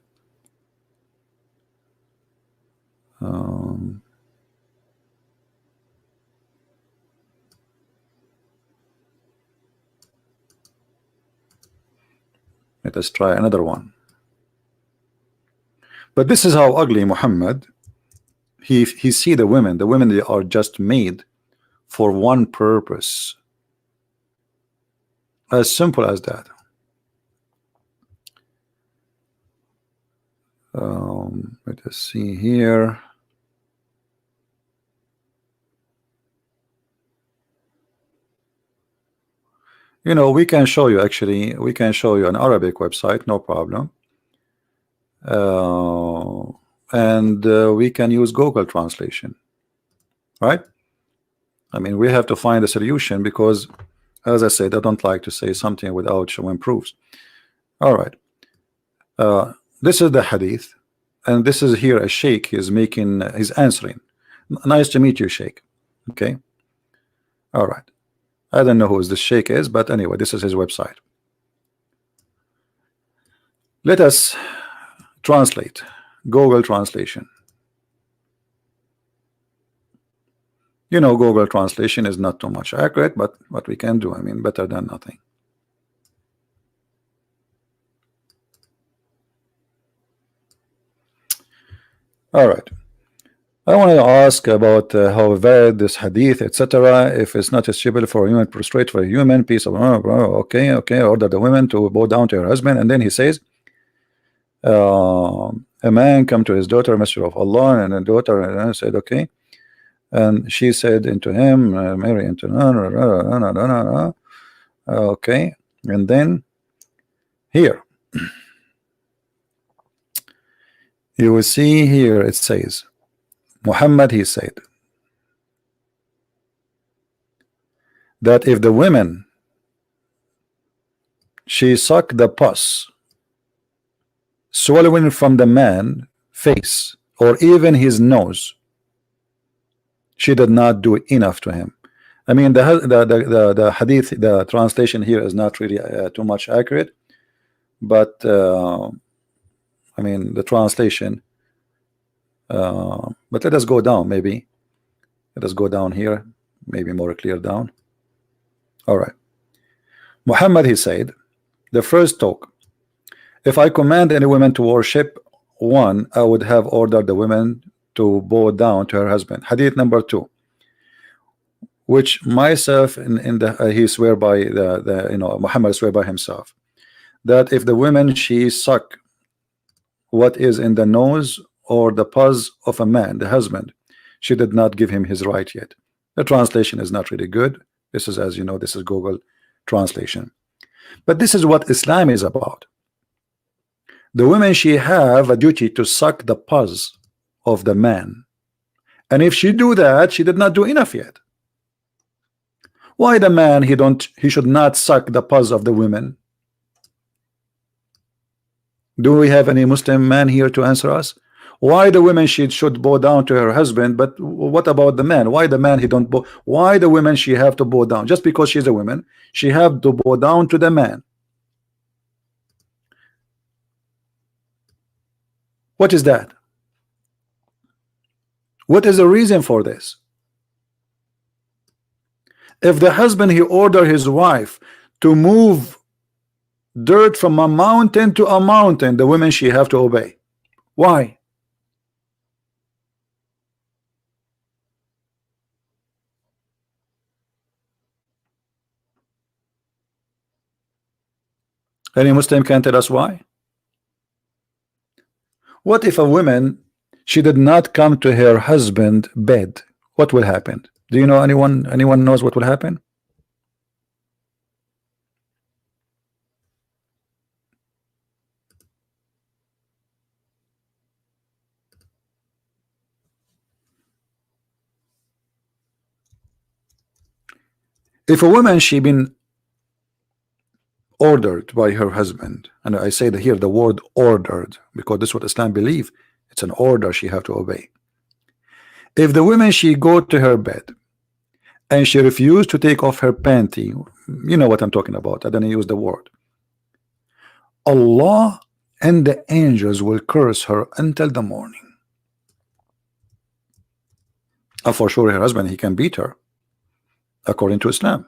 Let us try another one. But this is how ugly Muhammad. He see the women. The women, they are just made for one purpose. As simple as that. Let us see here. You know, we can show you, actually, we can show you an Arabic website, no problem. And we can use Google translation, right? I mean, we have to find a solution because, as I said, I don't like to say something without showing proofs. All right. This is the hadith, and this is here a sheikh is making, he's answering. Nice to meet you, sheikh. Okay. All right. I don't know who this sheikh is, but anyway, this is his website. Let us translate. Google translation. You know, Google translation is not too much accurate, but what we can do, I mean, better than nothing. All right. I want to ask about how valid this hadith, etc. If it's not acceptable for a human, prostrate for a human piece of okay, order the women to bow down to her husband, and then he says, A man come to his daughter, Messenger of Allah, and the daughter said, okay. And she said into him, Mary into okay. And then here you will see here it says Muhammad, he said that if the women she sucked the pus swallowing from the man face or even his nose, she did not do enough to him. I mean the hadith, the translation here is not really too much accurate, but I mean the translation, but let us go down, maybe let us go down here, maybe more clear down. All right. Muhammad, he said, the first talk, if I command any woman to worship one, I would have ordered the women to bow down to her husband. Hadith number 2, which myself in the he swear by the Muhammad swear by himself that if the women she suck what is in the nose or the pus of a man, the husband, she did not give him his right yet. The translation is not really good. This is, as you know, this is Google translation, but this is what Islam is about. The women she have a duty to suck the pus of the man, and if she do that, she did not do enough yet. Why the man he should not suck the pus of the women? Do we have any Muslim man here to answer us? Why the women she should bow down to her husband, but what about the man? Why the man he don't bow? Why the women she have to bow down? Just because she's a woman, she have to bow down to the man. What is that? What is the reason for this? If the husband he order his wife to move dirt from a mountain to a mountain, the women she have to obey. Why? Any Muslim can tell us why? What if a woman she did not come to her husband bed? What will happen? Do you know anyone knows what will happen? If a woman she been ordered by her husband, and I say that here the word ordered because this is what Islam believe, it's an order she have to obey. If the woman she go to her bed and she refused to take off her panty, you know what I'm talking about, I don't use the word, Allah and the angels will curse her until the morning. And for sure her husband he can beat her according to Islam.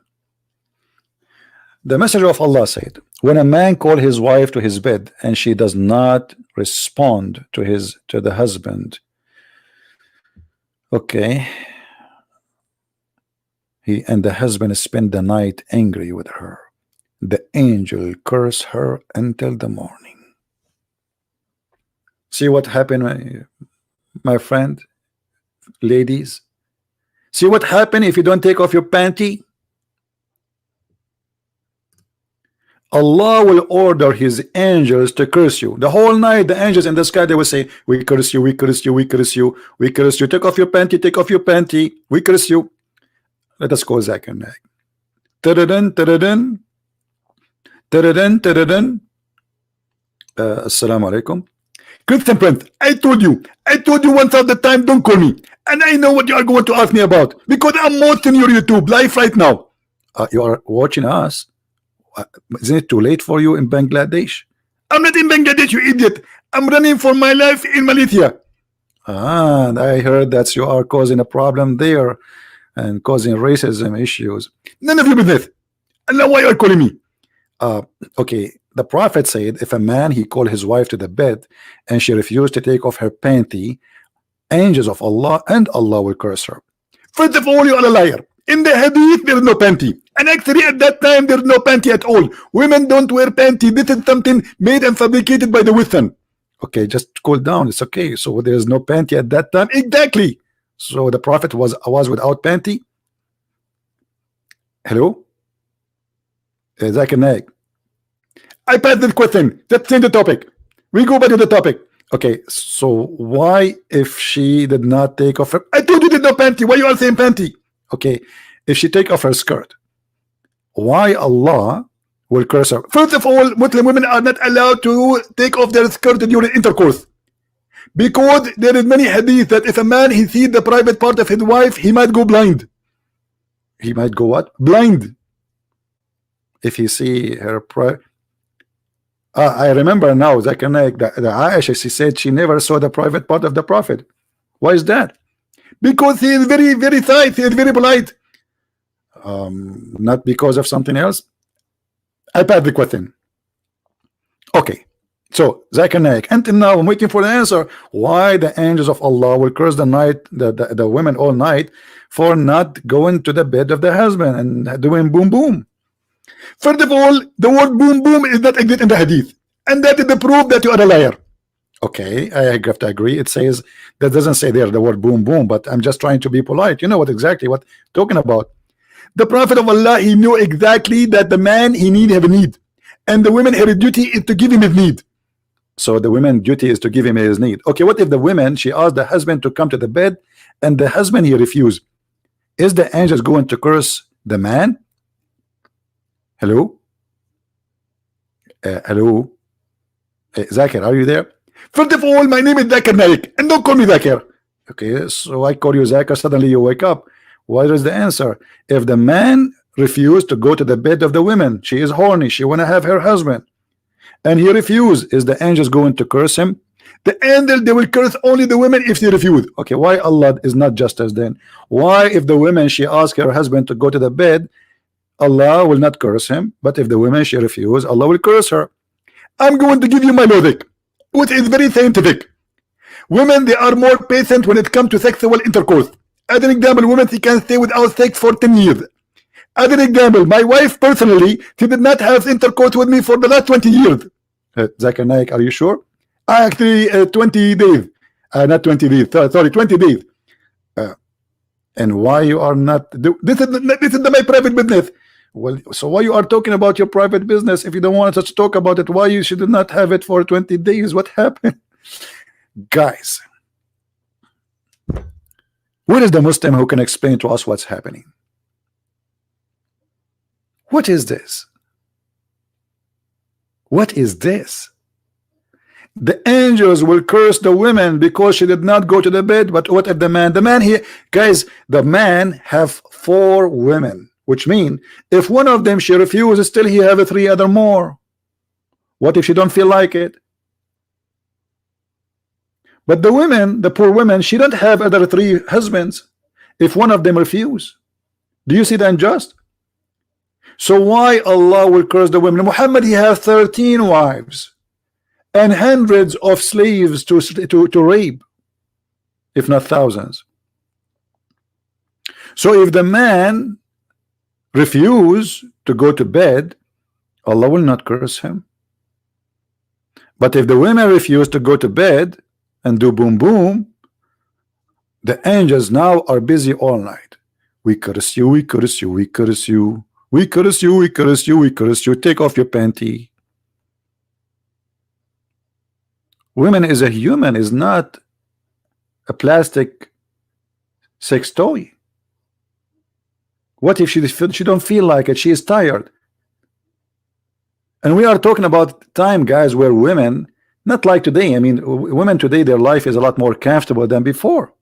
The Messenger of Allah said, when a man call his wife to his bed and she does not respond to the husband, okay, and the husband spend the night angry with her, the angel curse her until the morning. See what happened, my friend, ladies? See what happened if you don't take off your panty? Allah will order his angels to curse you. The whole night the angels in the sky they will say, we curse you, we curse you, we curse you, we curse you, take off your panty, take off your panty, we curse you. Let us go Zakir Naik. Tadadun, tadadun, tadadun, tadadun. Assalamu alaikum. Christian Prince, I told you 1,000 times, don't call me. And I know what you are going to ask me about because I'm watching your YouTube live right now. You are watching us. Isn't it too late for you in Bangladesh? I'm not in Bangladesh, you idiot. I'm running for my life in Malaysia. And I heard that you are causing a problem there and causing racism issues. None of your business. And now why are you calling me? Okay, the Prophet said if a man he called his wife to the bed and she refused to take off her panty, angels of Allah and Allah will curse her. First of all, you are a liar. In the hadith there is no panty, and actually at that time there is no panty at all. Women don't wear panty. This is something made and fabricated by the Western.
Okay, just cool down, it's okay. So there's no panty at that time. Exactly. So the Prophet was without panty. Hello, Zakir Naik. I passed the question. Let's change the topic. We go back to the topic. Okay, so why if she did not take off her, I told you did no panty. Why you are saying panty? Okay, if she take off her skirt, why Allah will curse her? First of all, Muslim women are not allowed to take off their skirt during intercourse, because there is many hadith that if a man he sees the private part of his wife, he might go blind. He might go what? Blind. If he see her I remember now, Zakir Naik, the Aisha, she said she never saw the private part of the Prophet. Why is that? Because he is very, very tight, he is very polite. Not because of something else. I passed the question. Okay, so Zakir Naik, until now I'm waiting for the answer. Why the angels of Allah will curse the women all night for not going to the bed of the husband and doing boom boom? First of all, the word boom boom is not exist in the hadith, and that is the proof that you are a liar. Okay, I have to agree. It says that doesn't say there the word boom boom, but I'm just trying to be polite. You know what exactly what I'm talking about. The Prophet of Allah, he knew exactly that the man he have a need, and the women her duty is to give him his need. So the women's duty is to give him his need. Okay, what if the women she asked the husband to come to the bed, and the husband he refused? Is the angels going to curse the man? Hello? Hello? Zakir, are you there? First of all, my name is Zakir Naik, and don't call me Zakir. Okay, so I call you Zakir, suddenly you wake up. What is the answer? If the man refused to go to the bed of the women, she is horny, she want to have her husband, and he refused, is the angels going to curse him? The angel, they will curse only the women if they refuse. Okay, why Allah is not just as then? Why if the women she asked her husband to go to the bed, Allah will not curse him, but if the woman she refuse, Allah will curse her? I'm going to give you my logic, which is very scientific. Women, they are more patient when it comes to sexual intercourse. As an example, women, she can stay without sex for 10 years. As an example, my wife personally, she did not have intercourse with me for the last 20 years. Zakir Naik, are you sure? Actually, 20 days. Not 20 days, sorry, 20 days. And why you are not? This is my private business. Well, so why you are talking about your private business if you don't want us to talk about it? Why you should not have it for 20 days? What happened? Guys, where is the Muslim who can explain to us what's happening? What is this? What is this? The angels will curse the women because she did not go to the bed. But what if the man? The man here, guys, the man have 4 women. Which means if one of them she refuses, still he have 3 other more. What if she don't feel like it? But the women, the poor women, she don't have other 3 husbands. If one of them refuse, do you see the unjust? So why Allah will curse the women? Muhammad, he has 13 wives and hundreds of slaves to rape, if not thousands. So if the man refuse to go to bed, Allah will not curse him. But if the women refuse to go to bed and do boom boom, the angels now are busy all night. We curse you, we curse you, we curse you, we curse you, we curse you, we curse you. Take off your panty. Women is a human, is not a plastic sex toy. What if she don't feel like it? She is tired. And we are talking about time, guys, where women, not like today. I mean, women today, their life is a lot more comfortable than before.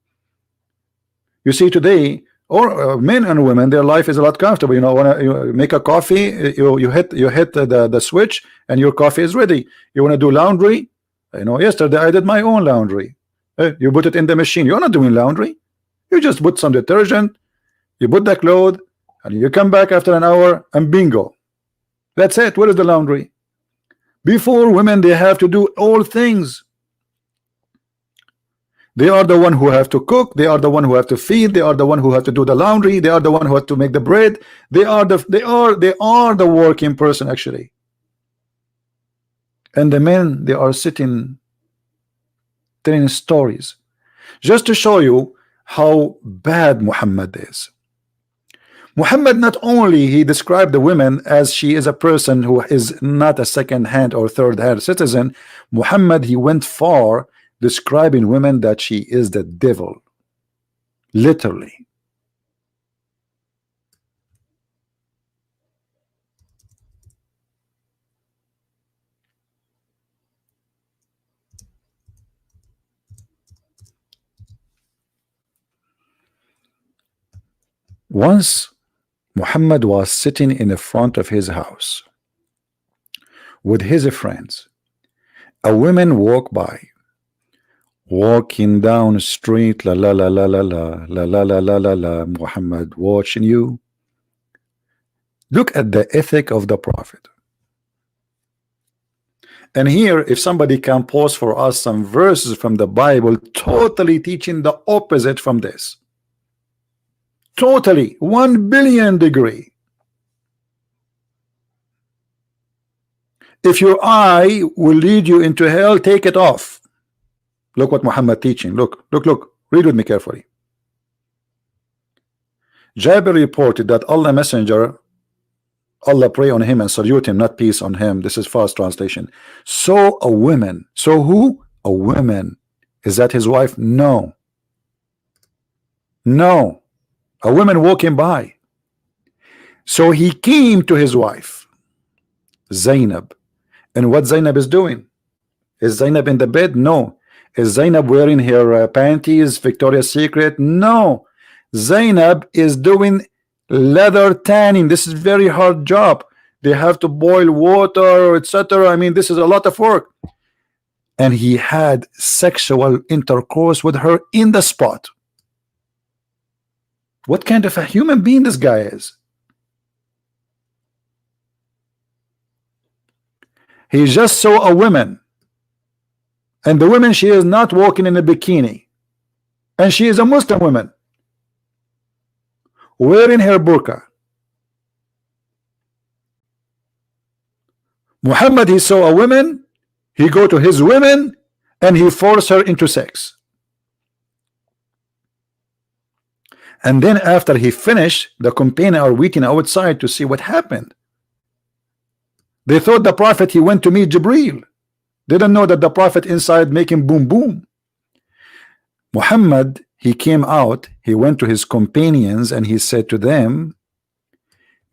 You see today, or men and women, their life is a lot comfortable. You know, when you make a coffee, you hit the switch, and your coffee is ready. You want to do laundry. You know, yesterday I did my own laundry. You put it in the machine. You're not doing laundry. You just put some detergent. You put the clothes. And you come back after an hour and bingo, that's it. Where is the laundry? Before, women, they have to do all things. They are the one who have to cook, they are the one who have to feed, they are the one who have to do the laundry, they are the one who have to make the bread. They are the working person actually. And the men, they are sitting telling stories, just to show you how bad Muhammad is. Muhammad, not only he described the women as she is a person who is not a second-hand or third-hand citizen, Muhammad, he went far describing women that she is the devil, literally. Once Muhammad was sitting in the front of his house with his friends. A woman walked by, walking down the street, la la la la la la la la la la la la, Muhammad watching you. Look at the ethic of the Prophet. And here, if somebody can post for us some verses from the Bible totally teaching the opposite from this. Totally, 1 billion degree. If your eye will lead you into hell, take it off. Look what Muhammad teaching. Look, look, look. Read with me carefully. Jabir reported that Allah Messenger, Allah pray on him and salute him, not peace on him. This is fast translation. Saw a woman. So who? A woman. Is that his wife? No. No. A woman walking by. So he came to his wife, Zainab. And what Zainab is doing? Is Zainab in the bed? No. Is Zainab wearing her panties, Victoria's Secret? No. Zainab is doing leather tanning. This is very hard job. They have to boil water, etc. I mean, this is a lot of work. And he had sexual intercourse with her in the spot. What kind of a human being this guy is? He just saw a woman, and the woman, she is not walking in a bikini, and she is a Muslim woman wearing her burqa. Muhammad, he saw a woman, he go to his women, and he forced her into sex. And then after he finished, the companion are waiting outside to see what happened. They thought the Prophet, he went to meet Jibreel. They didn't know that the Prophet inside making boom boom. Muhammad, he came out, he went to his companions and he said to them,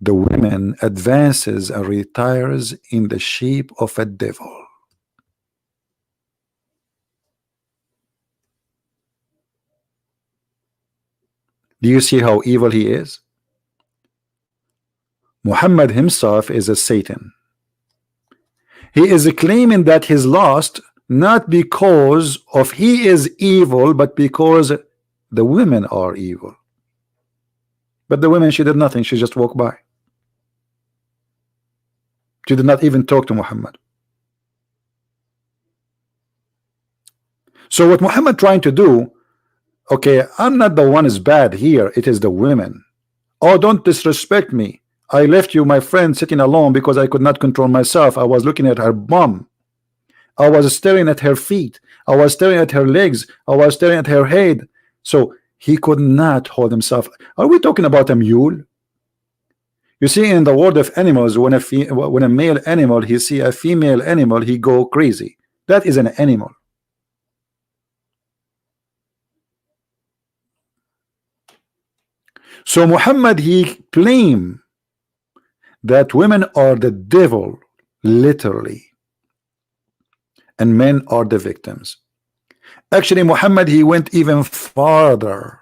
the woman advances and retires in the shape of a devil. Do you see how evil he is? Muhammad himself is a Satan. He is claiming that he's lost not because of he is evil, but because the women are evil. But the women, she did nothing. She just walked by. She did not even talk to Muhammad. So what Muhammad trying to do, okay, I'm not the one is bad here. It is the women. Oh, don't disrespect me. I left you, my friend, sitting alone because I could not control myself. I was looking at her bum. I was staring at her feet. I was staring at her legs. I was staring at her head. So he could not hold himself. Are we talking about a mule? You see, in the world of animals, when a male animal, he see a female animal, he go crazy. That is an animal. So Muhammad, he claimed that women are the devil, literally, and men are the victims. Actually, Muhammad, he went even farther,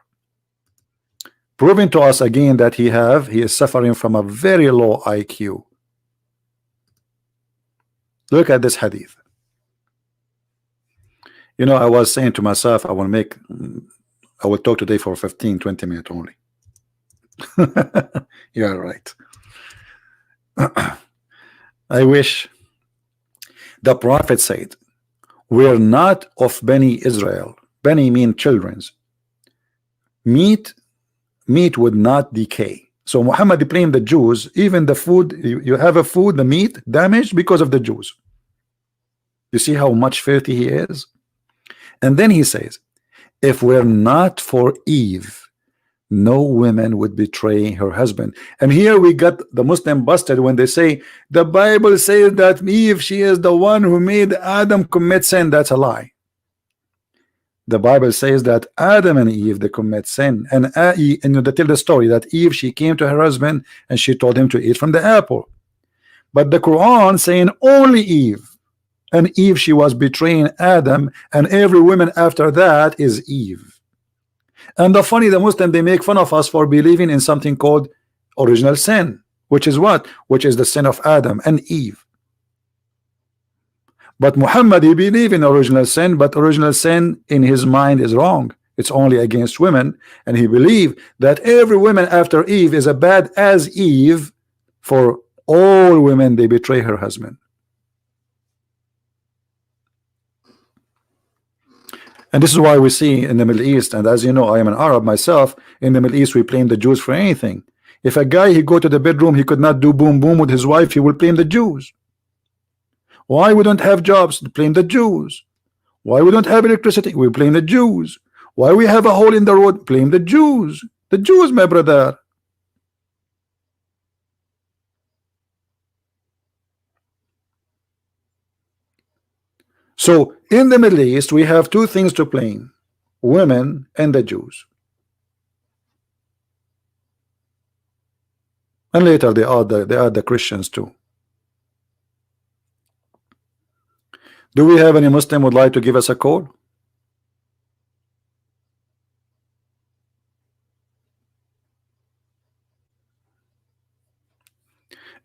proving to us again that he is suffering from a very low IQ. Look at this hadith. You know, I was saying to myself, I will talk today for 15-20 minutes only. You are right. I wish. The Prophet said, we're not of Bani Israel. Bani mean children's. Meat would not decay. So Muhammad blamed the Jews. Even the food, you have a food, the meat damaged because of the Jews. You see how much filthy he is? And then he says, if we're not for Eve, no woman would betray her husband. And here we got the Muslim busted when they say the Bible says that Eve, she is the one who made Adam commit sin. That's a lie. The Bible says that Adam and Eve, they commit sin, and they tell the story that Eve, she came to her husband and she told him to eat from the apple. But the Quran saying only Eve, and Eve, she was betraying Adam, and every woman after that is Eve. And the funny, the Muslim, they make fun of us for believing in something called original sin, which is what? Which is the sin of Adam and Eve. But Muhammad, he believe in original sin, but original sin in his mind is wrong. It's only against women, and he believe that every woman after Eve is as bad as Eve. For all women, they betray her husband. And this is why we see in the Middle East, and as you know, I am an Arab myself, in the Middle East we blame the Jews for anything. If a guy, he go to the bedroom, he could not do boom boom with his wife, he will blame the Jews. Why we don't have jobs? Blame the Jews. Why we don't have electricity? We blame the Jews. Why we have a hole in the road? Blame the Jews. The Jews, my brother. So in the Middle East we have two things to blame: women and the Jews. And later they add the Christians too. Do we have any Muslim would like to give us a call?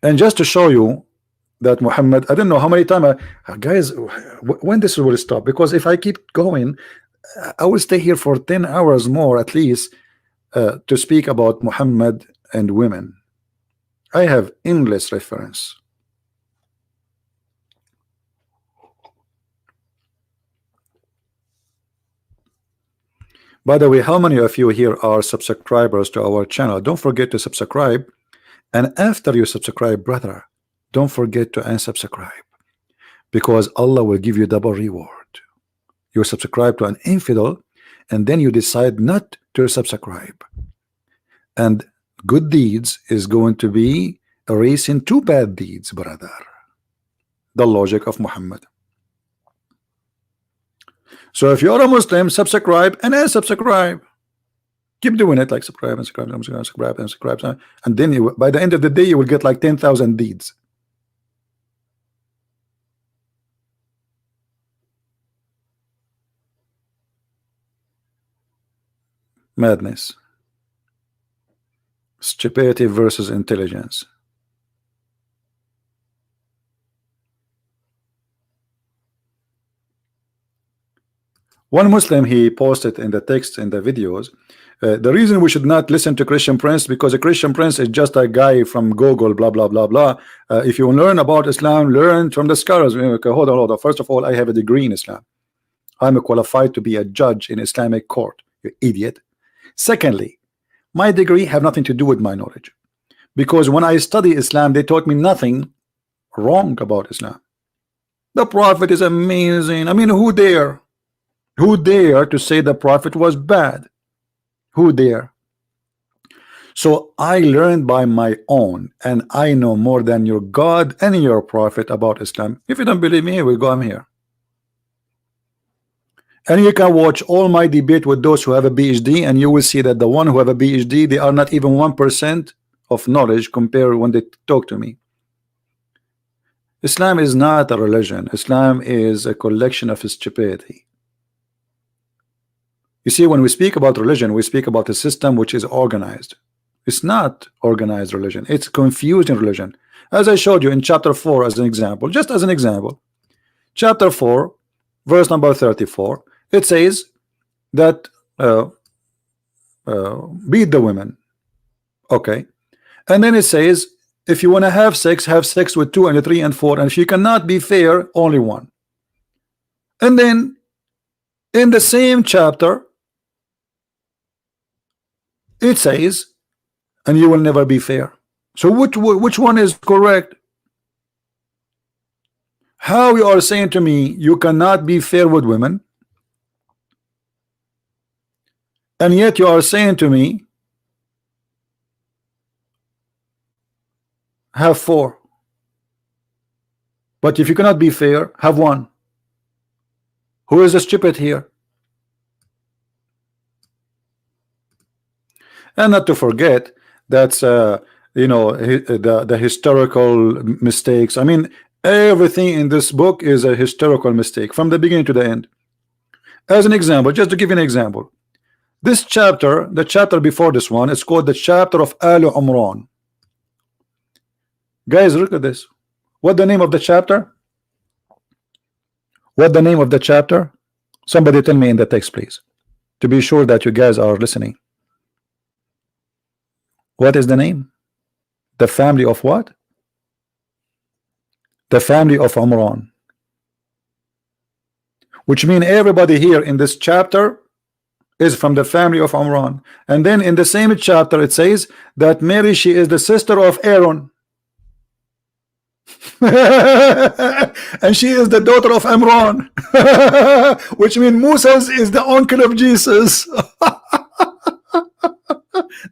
And just to show you that Muhammad, I don't know how many times, guys, when this will stop, because if I keep going, I will stay here for 10 hours more at least to speak about Muhammad and women. I have endless reference. By the way, how many of you here are subscribers to our channel? Don't forget to subscribe, and after you subscribe, brother, don't forget to unsubscribe, because Allah will give you double reward. You subscribe to an infidel, and then you decide not to subscribe, and good deeds is going to be erasing two bad deeds, brother. The logic of Muhammad. So if you're a Muslim, subscribe and unsubscribe. Keep doing it, like subscribe and subscribe and subscribe and subscribe, and then you, by the end of the day, you will get like 10,000 deeds. Madness. Stupidity versus intelligence. One Muslim, he posted in the text in the videos, the reason we should not listen to Christian Prince, because a Christian Prince is just a guy from Google, blah blah blah blah. If you learn about Islam, learn from the scholars. Okay, hold on. First of all, I have a degree in Islam. I'm qualified to be a judge in Islamic court, you idiot. Secondly, my degree have nothing to do with my knowledge, because when I study Islam, they taught me nothing wrong about Islam. The Prophet is amazing. I mean, who dare? Who dare to say the Prophet was bad? Who dare? So I learned by my own, and I know more than your God and your Prophet about Islam. If you don't believe me, we'll go. I'm here. And you can watch all my debate with those who have a PhD, and you will see that the one who have a PhD, they are not even 1% of knowledge compared when they talk to me. Islam is not a religion. Islam is a collection of stupidity. You see, when we speak about religion, we speak about a system which is organized. It's not organized religion. It's confusing religion. As I showed you in chapter 4 as an example, just as an example, chapter 4, verse number 34, it says that beat the women. Okay. And then it says, if you want to have sex with 2 and 3 and 4, and if you cannot be fair, only 1. And then in the same chapter, it says, and you will never be fair. So which one is correct? How you are saying to me you cannot be fair with women, And yet you are saying to me, have 4. But if you cannot be fair, have 1. Who is the stupid here? And not to forget that's you know, the historical mistakes. I mean, everything in this book is a historical mistake from the beginning to the end. As an example, just to give you an example, this chapter, the chapter before this one, is called the chapter of Al Umran. Guys, look at this. What the name of the chapter? What the name of the chapter? Somebody tell me in the text, please, to be sure that you guys are listening. What is the name? The family of what? The family of Umran. Which means everybody here in this chapter is from the family of Umran. And then in the same chapter it says that Mary, she is the sister of Aaron. And she is the daughter of Imran. Which means Moses is the uncle of Jesus.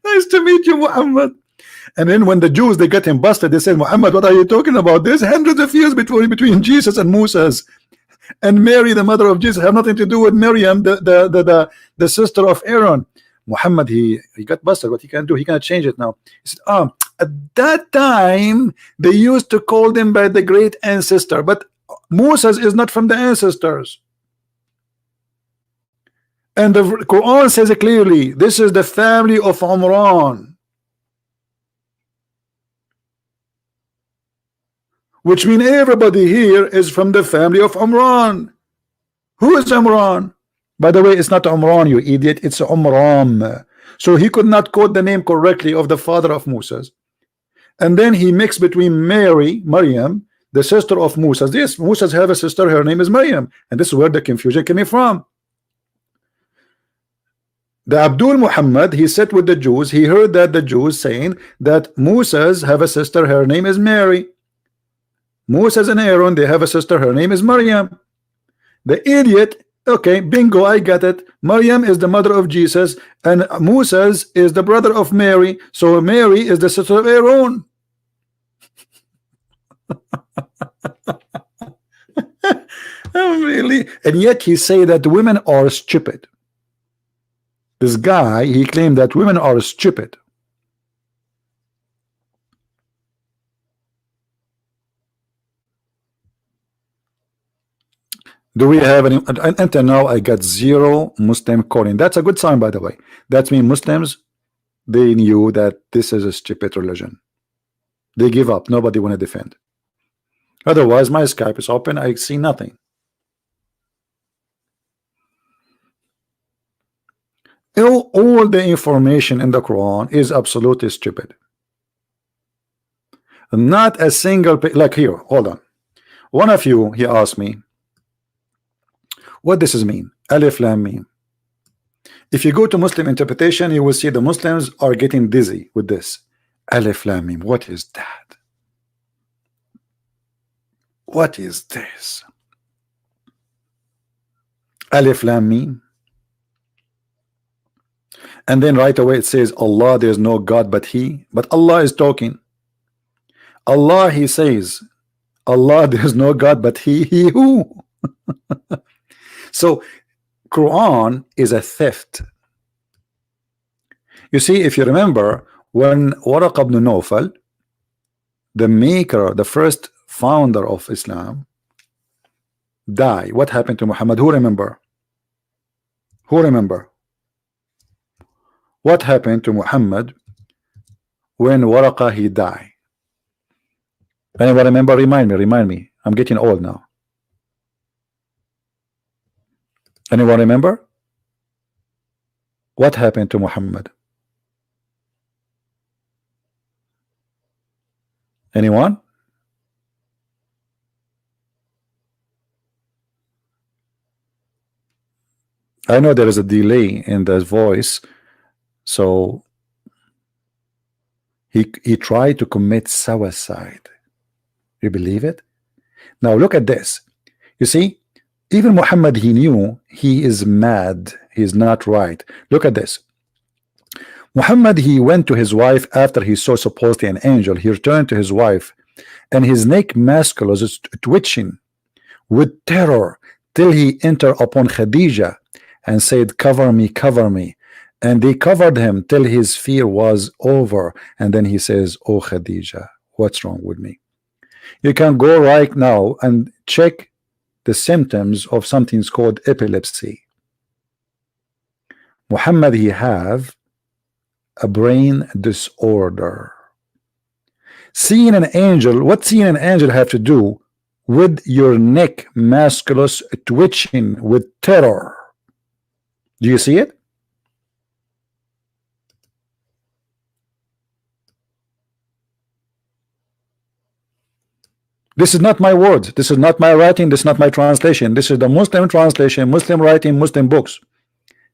Nice to meet you, Muhammad. And then when the Jews, they get him busted, they said, Muhammad, what are you talking about? There's hundreds of years between Jesus and Moses. And Mary, the mother of Jesus, have nothing to do with Miriam, the sister of Aaron. Muhammad, he got busted. What he can do, he cannot change it now. He said, at that time they used to call them by the great ancestor, but Moses is not from the ancestors. And the Quran says it clearly, this is the family of Umran. Which means everybody here is from the family of Umran. Who is Umran? By the way, it's not Umran, you idiot, it's Umram. So he could not quote the name correctly of the father of Moses. And then he mixed between Mary, Maryam, the sister of Moses. Yes, Moses have a sister, her name is Maryam. And this is where the confusion came from. The Abdul Muhammad, he sat with the Jews, he heard that the Jews saying that Moses have a sister, her name is Mary. Moses and Aaron, they have a sister, her name is Maryam. The idiot, okay, bingo, I got it. Maryam is the mother of Jesus, and Moses is the brother of Mary. So Mary is the sister of Aaron. Really? And yet he say that women are stupid. This guy, he claimed that women are stupid. Do we have any? Until now, I got 0 Muslim calling. That's a good sign, by the way. That means Muslims, they knew that this is a stupid religion. They give up. Nobody want to defend. Otherwise, my Skype is open. I see nothing. All the information in the Quran is absolutely stupid. Not a single, like here, hold on. One of you, he asked me, what does this mean? Alif Lam Mim. If you go to Muslim interpretation, you will see the Muslims are getting dizzy with this. Alif Lam Mim. What is that? What is this? Alif Lam Mim. And then right away it says Allah, there is no God but He. But Allah is talking. Allah, He says, Allah, there is no God but He. He who? So Quran is a theft. You see, if you remember, when Waraq ibn Nawfal, the maker, the first founder of Islam, died, what happened to Muhammad? Who remember? Who remember? What happened to Muhammad when Waraqah he died? Anyone remember? Remind me. I'm getting old now. Anyone remember? What happened to Muhammad? Anyone? I know there is a delay in the voice, so he tried to commit suicide. You believe it? Now look at this. You see, even Muhammad, he knew he is mad. He's not right. Look at this. Muhammad, he went to his wife after he saw supposedly an angel. He returned to his wife, and his neck muscles is twitching with terror till he entered upon Khadijah and said, cover me, cover me. And they covered him till his fear was over. And then he says, oh Khadijah, what's wrong with me? You can go right now and check the symptoms of something called epilepsy. Muhammad, he have a brain disorder. Seeing an angel, what seeing an angel have to do with your neck musculus twitching with terror? Do you see it? This is not my words. This is not my writing. This is not my translation. This is the Muslim translation, Muslim writing, Muslim books.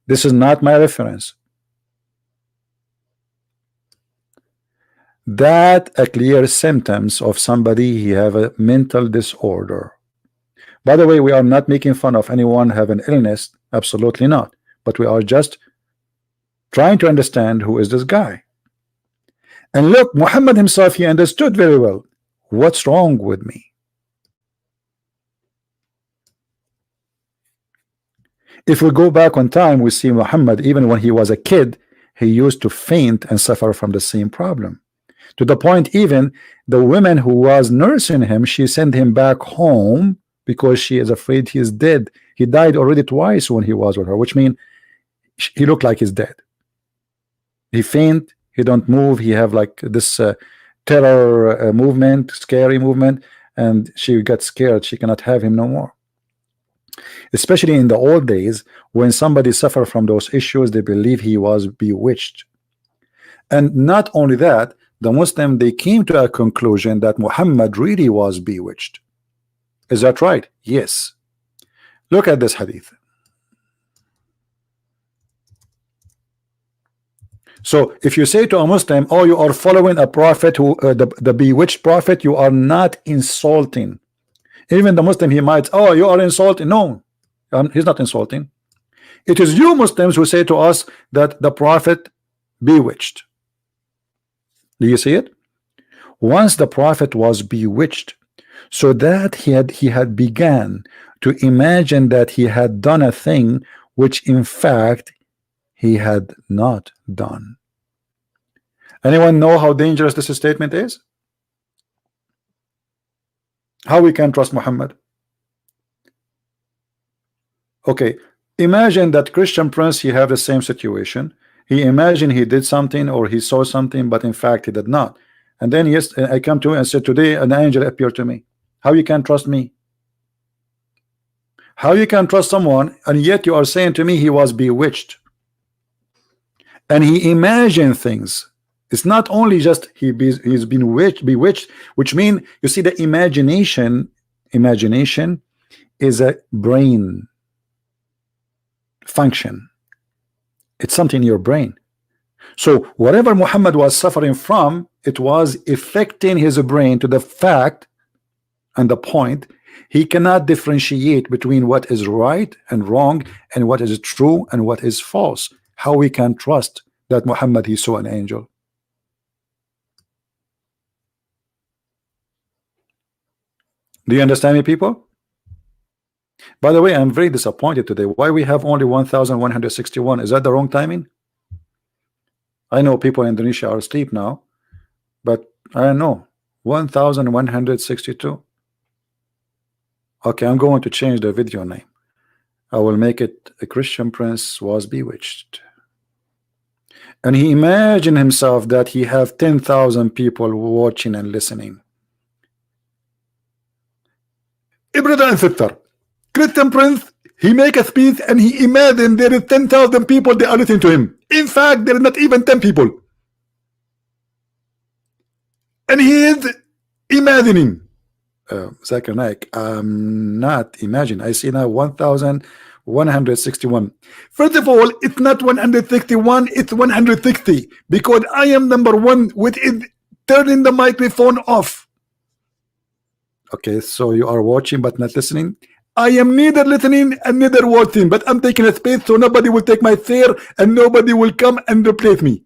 This is not my reference. That a clear symptoms of somebody he have a mental disorder. By the way, we are not making fun of anyone have an illness. Absolutely not. But we are just trying to understand who is this guy. And look, Muhammad himself, he understood very well. What's wrong with me? If we go back on time, we see Muhammad, even when he was a kid, he used to faint and suffer from the same problem. To the point, even the woman who was nursing him, she sent him back home because she is afraid he is dead. He died already twice when he was with her, which means he looked like he's dead. He faint, he don't move, he have like this terror movement, scary movement, and she got scared. She cannot have him no more. Especially in the old days, when somebody suffered from those issues, they believe he was bewitched. And not only that, the Muslim, they came to a conclusion that Muhammad really was bewitched. Is that right? Yes. Look at this hadith. So if you say to a Muslim, oh, you are following a prophet who the bewitched prophet, you are not insulting. Even the Muslim, he might, oh, you are insulting. No, he's not insulting. It is you Muslims who say to us that the prophet bewitched. Do you see it? Once the prophet was bewitched, so that he had began to imagine that he had done a thing which in fact he had not done. Anyone know how dangerous this statement is? How we can trust Muhammad? Okay, imagine that Christian Prince, he have the same situation. He imagined he did something or he saw something, but in fact he did not. And then yes, I come to him and said, today an angel appeared to me. How you can trust me? How you can trust someone and yet you are saying to me he was bewitched? And he imagined things. It's not only just he's been bewitched, which means, you see, the imagination is a brain function. It's something in your brain. So whatever Muhammad was suffering from, it was affecting his brain to the fact and the point he cannot differentiate between what is right and wrong and what is true and what is false. How we can trust that Muhammad he saw an angel? Do you understand me, people? By the way, I'm very disappointed today. Why we have only 1,161? Is that the wrong timing? I know people in Indonesia are asleep now, but I don't know. 1,162. Okay, I'm going to change the video name. I will make it A Christian Prince Was Bewitched. And he imagined himself that he have 10,000 people watching and listening. Brother and sister, Christian Prince, he make a speech and he imagined there is 10,000 people they are listening to him. In fact, there is not even 10 people. And he is imagining. Zakir Naik, I'm not imagining. I see now 1,161. First of all, it's not 161, it's 160. Because I am number one with it turning the microphone off. Okay, so you are watching but not listening. I am neither listening and neither watching, but I'm taking a space so nobody will take my chair and nobody will come and replace me.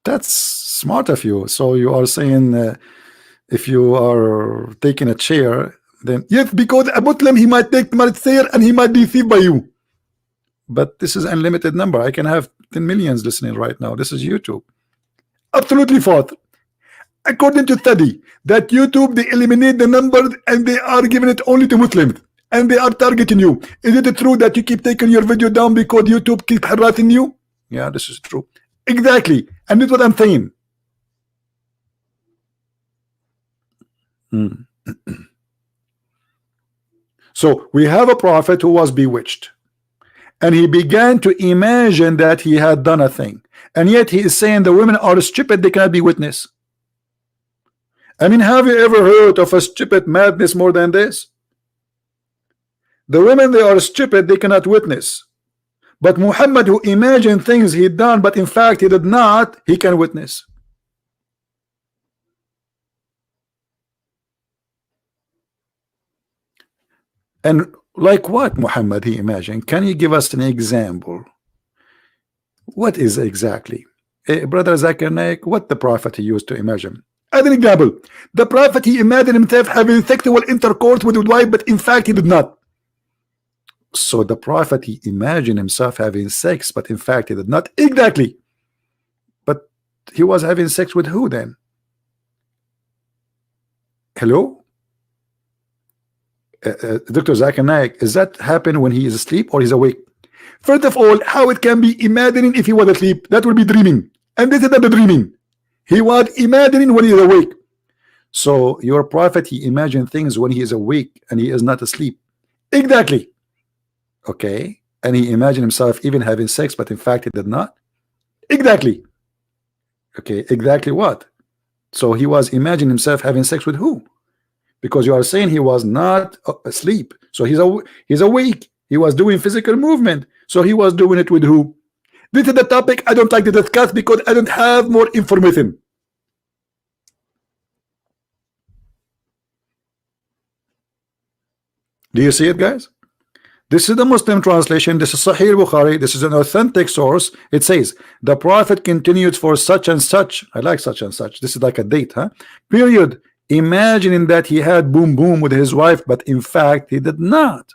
That's smart of you. So you are saying if you are taking a chair, then yes, because a Muslim, he might take my chair and he might be deceived by you. But this is unlimited number. I can have 10 millions listening right now. This is YouTube. Absolutely false. According to study that YouTube, they eliminate the numbers and they are giving it only to Muslims and they are targeting you. Is it true that you keep taking your video down because YouTube keep harassing you? Yeah, this is true. Exactly. And this is what I'm saying. So we have a prophet who was bewitched and he began to imagine that he had done a thing, and yet he is saying the women are stupid, they cannot be witness. I mean, have you ever heard of a stupid madness more than this? The women, they are stupid, they cannot witness. But Muhammad, who imagined things he done but in fact he did not, he can witness. And like what Muhammad he imagined? Can you give us an example? What is exactly? Brother Zakir Naik, what the prophet he used to imagine? As an example, the prophet he imagined himself having sexual intercourse with his wife, but in fact he did not. So the prophet he imagined himself having sex, but in fact he did not. Exactly. But he was having sex with who then? Hello? Dr. Zakir Naik, is that happen when he is asleep or he's awake? First of all, how it can be imagining if he was asleep? That would be dreaming. And this is not the dreaming. He was imagining when he is awake. So your prophet he imagined things when he is awake and he is not asleep. Exactly. Okay. And he imagined himself even having sex, but in fact he did not. Exactly. Okay. Exactly what? So he was imagining himself having sex with who? Because you are saying he was not asleep. So he's awake. He was doing physical movement. So he was doing it with who? This is the topic I don't like to discuss because I don't have more information. Do you see it, guys? This is the Muslim translation. This is Sahih Bukhari. This is an authentic source. It says the prophet continued for such and such. I like such and such. This is like a date, huh? Period. Imagining that he had boom boom with his wife, but in fact he did not.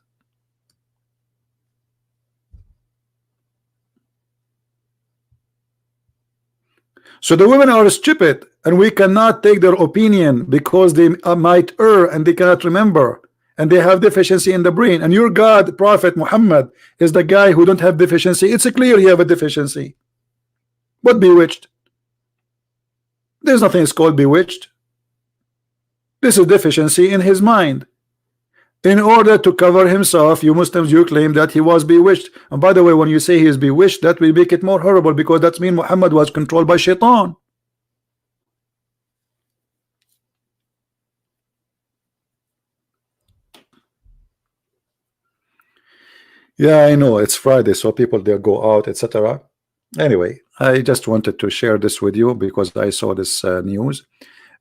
So the women are stupid and we cannot take their opinion because they might err and they cannot remember and they have deficiency in the brain. And your God, Prophet Muhammad, is the guy who don't have deficiency. It's clear he have a deficiency. What bewitched? There's nothing called bewitched. This is deficiency in his mind. In order to cover himself, you Muslims, you claim that he was bewitched. And by the way, when you say he is bewitched, that will make it more horrible because that means Muhammad was controlled by shaitan. Yeah, I know it's Friday, so people they go out, etc. Anyway, I just wanted to share this with you because I saw this news.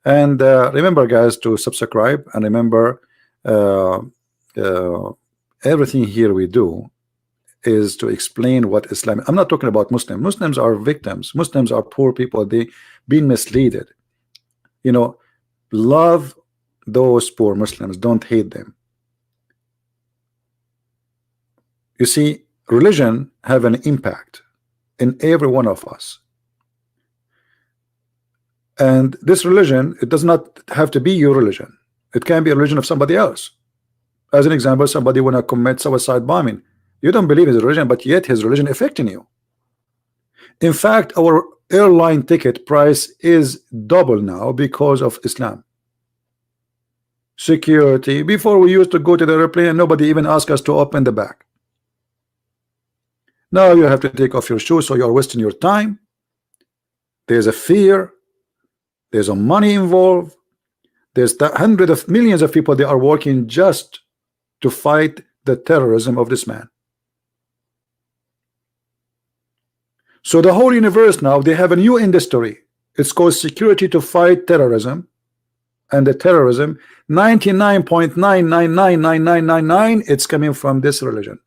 And remember, guys, to subscribe and remember. Everything here we do is to explain what Islam. I'm not talking about Muslims. Muslims are victims. Muslims are poor people. They been misled. You know, love those poor Muslims. Don't hate them. You see, religion have an impact in every one of us. And this religion, it does not have to be your religion. It can be a religion of somebody else. As an example, somebody want to commit suicide bombing. You don't believe his religion, but yet his religion affecting you. In fact, our airline ticket price is double now because of Islam. Security. Before we used to go to the airplane and nobody even asked us to open the bag. Now you have to take off your shoes, so you're wasting your time. There's a fear. There's a money involved. There's hundreds of millions of people. They are working just to fight the terrorism of this man. So the whole universe now, they have a new industry. It's called security to fight terrorism. and the terrorism, 99.9999999, it's coming from this religion.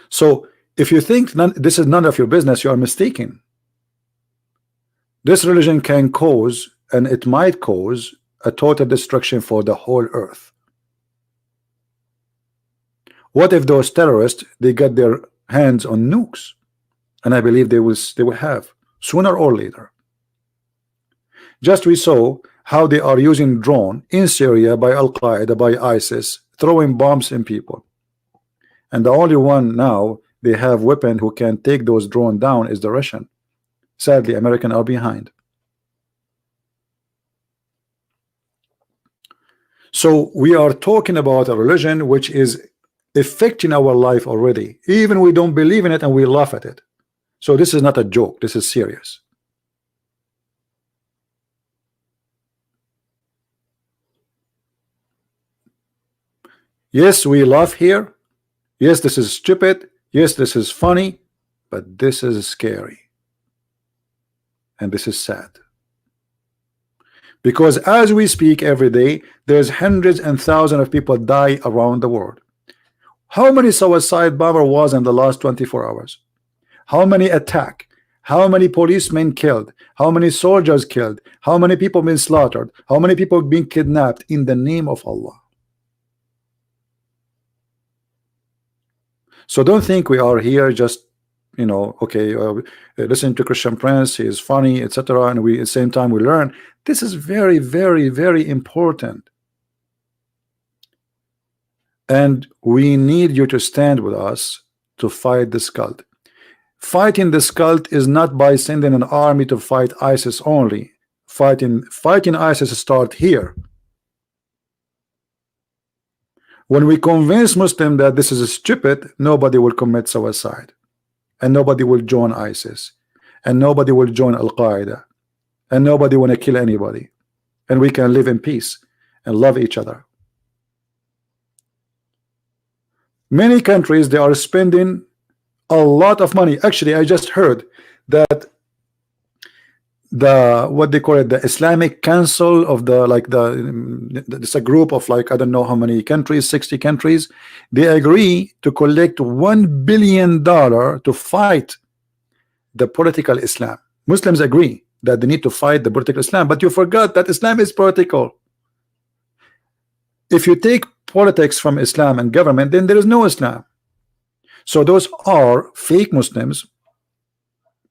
So if you think this is none of your business, you are mistaken. This religion can cause, and it might cause, a total destruction for the whole earth. What if those terrorists, they got their hands on nukes? And I believe they will have sooner or later. Just we saw how they are using drone in Syria by Al-Qaeda, by ISIS, throwing bombs in people. And the only one now they have weapon who can take those drones down is the Russian. Sadly, American are behind. So we are talking about a religion which is affecting our life already. Even we don't believe in it and we laugh at it. So this is not a joke. This is serious. Yes, we laugh here. Yes, this is stupid. Yes, this is funny. But this is scary. And this is sad. Because as we speak every day, there's hundreds and thousands of people die around the world. How many suicide bomber was in the last 24 hours? How many attack? How many policemen killed? How many soldiers killed? How many people been slaughtered? How many people been kidnapped in the name of Allah? So don't think we are here just, you know, okay, listen to Christian Prince, he is funny, etc. And we at the same time we learn. This is very, very, very important. And we need you to stand with us to fight this cult. Fighting this cult is not by sending an army to fight ISIS only. Fighting ISIS start here. When we convince Muslims that this is stupid, nobody will commit suicide, and nobody will join ISIS, and nobody will join Al-Qaeda, and nobody want to kill anybody, and we can live in peace and love each other. Many countries, they are spending a lot of money. Actually, I just heard that the what they call it, the Islamic Council of the it's a group of like I don't know how many countries, 60 countries. They agree to collect $1 billion to fight the political Islam. Muslims agree that they need to fight the political Islam, but you forgot that Islam is political. If you take politics from Islam and government, then there is no Islam. So those are fake Muslims.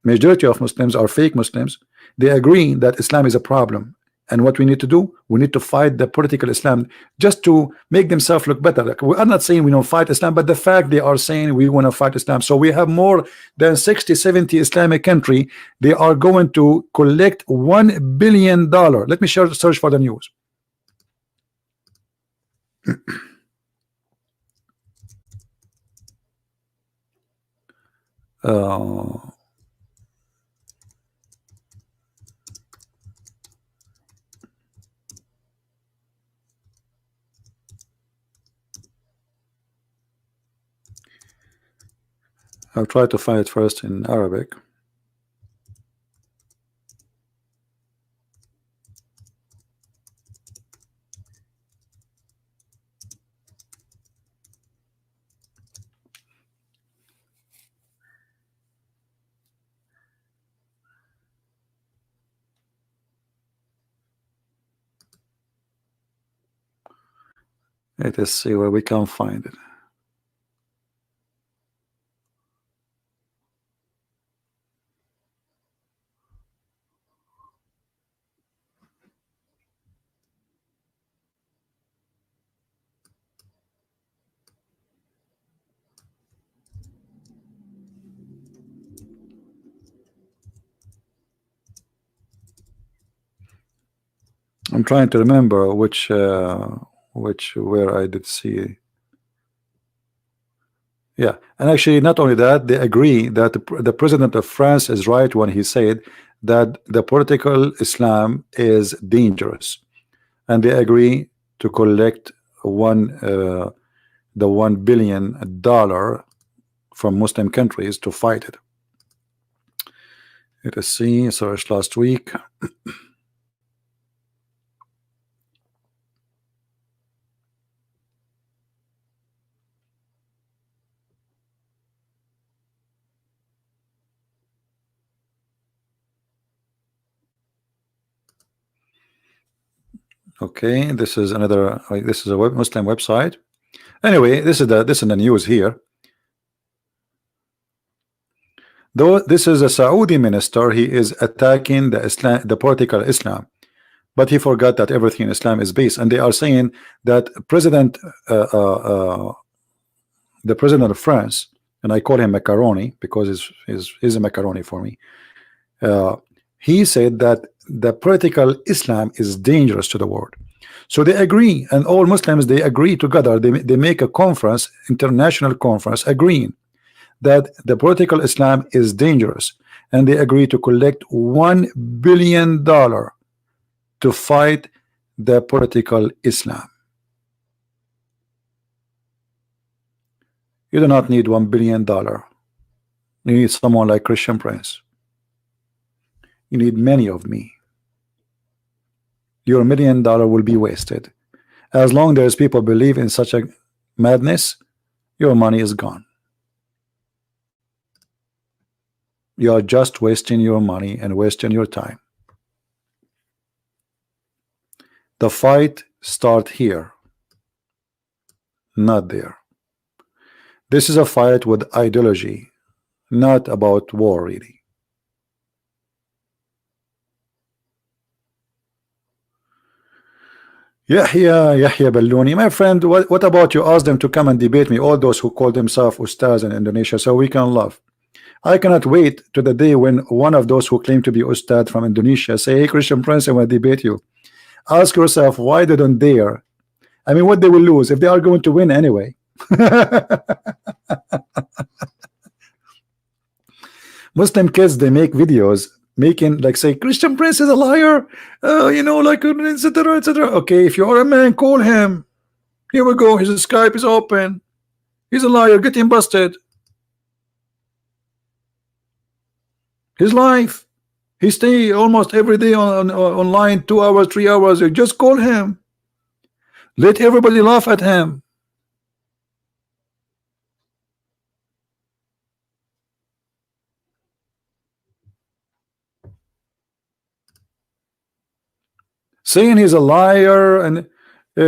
Majority of Muslims are fake Muslims. They agree that Islam is a problem, and what we need to do, we need to fight the political Islam just to make themselves look better. Like, we are not saying we don't fight Islam, but the fact they are saying we want to fight Islam. So we have more than 60-70 Islamic country. They are going to collect $1 billion. Let me search for the news. I'll try to find it first in Arabic. Let us see where we can find it. I'm trying to remember where I did see. Yeah, and actually not only that, they agree that the president of France is right when he said that the political Islam is dangerous, and they agree to collect the $1 billion from Muslim countries to fight it. Let us see, search last week. Okay, this is another. This is a Muslim website. Anyway, this is the news here. Though this is a Saudi minister, he is attacking the Islam, the political Islam, but he forgot that everything in Islam is based. And they are saying that the president of France, and I call him macaroni because he's a macaroni for me. He said that the political Islam is dangerous to the world. So they agree, and all Muslims, they agree together. They make a conference, international conference, agreeing that the political Islam is dangerous, and they agree to collect $1 billion to fight the political Islam. You do not need $1 billion. You need someone like Christian Prince. You need many of me. Your $1 million will be wasted. As long as people believe in such a madness, your money is gone. You are just wasting your money and wasting your time. The fight starts here, not there. This is a fight with ideology, not about war, really. Yahya Balloni, my friend, what about you ask them to come and debate me, all those who call themselves Ustaz in Indonesia, so we can laugh. I cannot wait to the day when one of those who claim to be Ustad from Indonesia say, hey, Christian Prince, I want to debate you. Ask yourself why they don't dare. I mean, what they will lose if they are going to win anyway. Muslim kids, they make videos making like say Christian Prince is a liar, you know, like etc etc. Okay, if you are a man, call him. Here we go, his Skype is open. He's a liar, get him busted. His life, he stay almost every day online, 2 hours, 3 hours. You just call him. Let everybody laugh at him. Saying he's a liar, and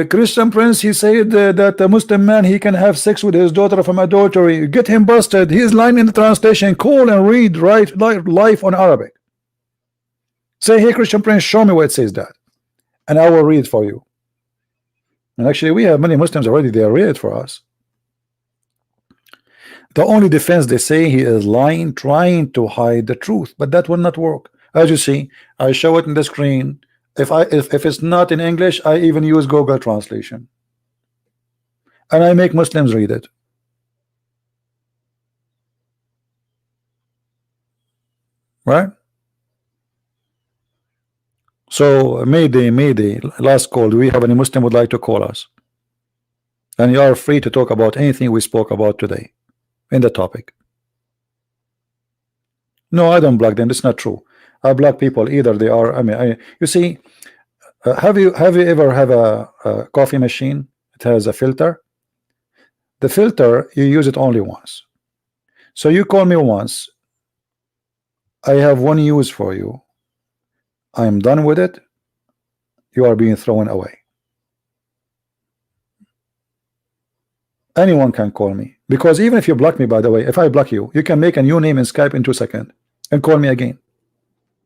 Christian Prince, he said that a Muslim man, he can have sex with his daughter from adultery. Get him busted. He's lying in the translation. Call and read right live on Arabic. Say, hey, Christian Prince, show me where it says that, and I will read for you. And actually, we have many Muslims already. They read it for us. The only defense, they say he is lying, trying to hide the truth, but that will not work. As you see, I show it in the screen. If it's not in English, I even use Google translation, and I make Muslims read it. Right? So Mayday, last call. Do we have any Muslim would like to call us? And you are free to talk about anything we spoke about today in the topic. No, I don't block them. It's not true. I block people either. They are. I mean, you see. Have you ever have a coffee machine? It has a filter. The filter, you use it only once. So you call me once. I have one use for you. I am done with it. You are being thrown away. Anyone can call me, because even if you block me, by the way, if I block you, you can make a new name in Skype in 2 seconds and call me again.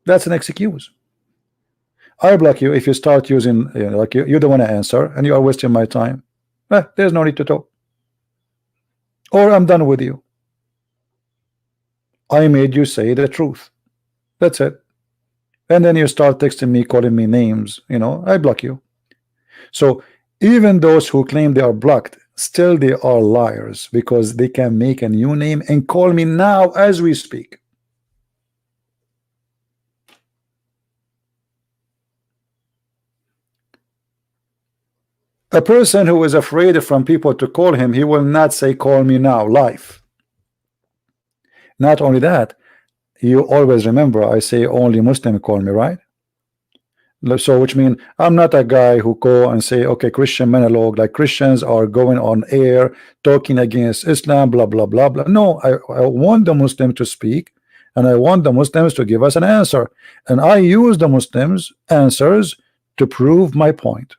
That's an excuse. I block you if you start using, you know, like you don't want to answer and you are wasting my time. There's no need to talk. Or I'm done with you. I made you say the truth. That's it. And then you start texting me, calling me names, you know, I block you. So even those who claim they are blocked, still they are liars, because they can make a new name and call me now as we speak. A person who is afraid from people to call him, he will not say call me now live. Not only that, you always remember I say only Muslim call me, right? So which means I'm not a guy who go and say, okay, Christian monologue, like Christians are going on air talking against Islam, blah blah blah blah. No, I want the Muslim to speak, and I want the Muslims to give us an answer, and I use the Muslims answers to prove my point.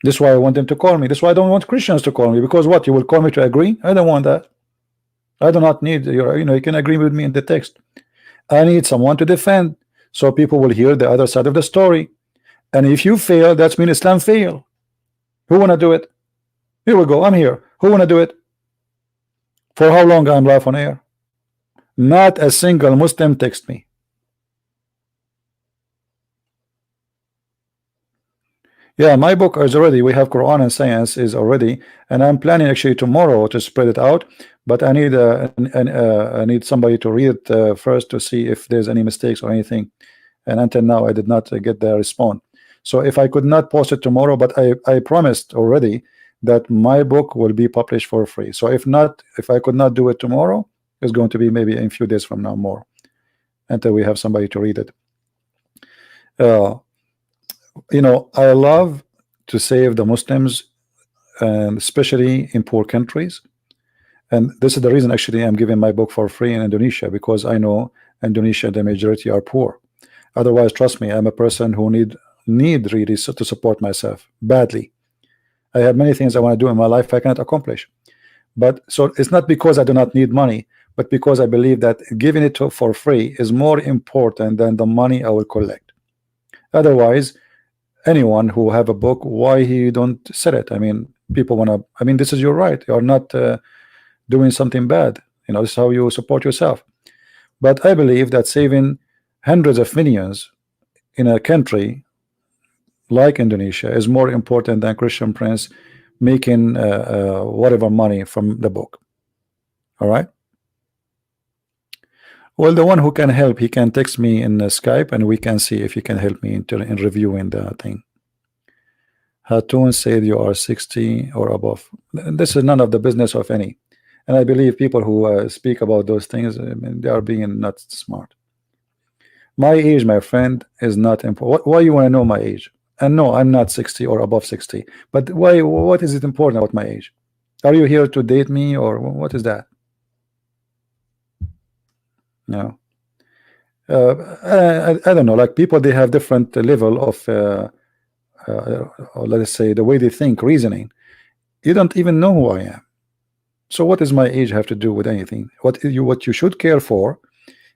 This is why I want them to call me. This is why I don't want Christians to call me, because what, you will call me to agree? I don't want that. I do not need your, you can agree with me in the text. I need someone to defend, so people will hear the other side of the story. And if you fail, that's mean Islam fail. Who wanna do it? Here we go. I'm here. Who wanna do it? For how long I'm live on air? Not a single Muslim text me. Yeah, my book is already, we have Quran and Science is already, and I'm planning actually tomorrow to spread it out, but I need somebody to read it first to see if there's any mistakes or anything, and until now I did not get the response. So if I could not post it tomorrow, but I promised already that my book will be published for free. So if I could not do it tomorrow, it's going to be maybe in a few days from now more, until we have somebody to read it. I love to save the Muslims, and especially in poor countries. And this is the reason actually I'm giving my book for free in Indonesia, because I know Indonesia, the majority are poor. Otherwise, trust me, I'm a person who need really to support myself badly. I have many things I want to do in my life I cannot accomplish. But so it's not because I do not need money, but because I believe that giving it for free is more important than the money I will collect. Otherwise, anyone who have a book, why he don't sell it? I mean, people wanna, I mean, this is your right. You're not doing something bad. This is how you support yourself. But I believe that saving hundreds of millions in a country like Indonesia is more important than Christian Prince making whatever money from the book. All right. Well, the one who can help, he can text me in Skype, and we can see if he can help me in reviewing the thing. Hatun said you are 60 or above. This is none of the business of any. And I believe people who speak about those things, I mean, they are being not smart. My age, my friend, is not important. Why you want to know my age? And no, I'm not 60 or above 60. But why? What is it important about my age? Are you here to date me, or what is that? No. I don't know. Like, people, they have different level of, let us say, the way they think, reasoning. You don't even know who I am. So what does my age have to do with anything? What you should care for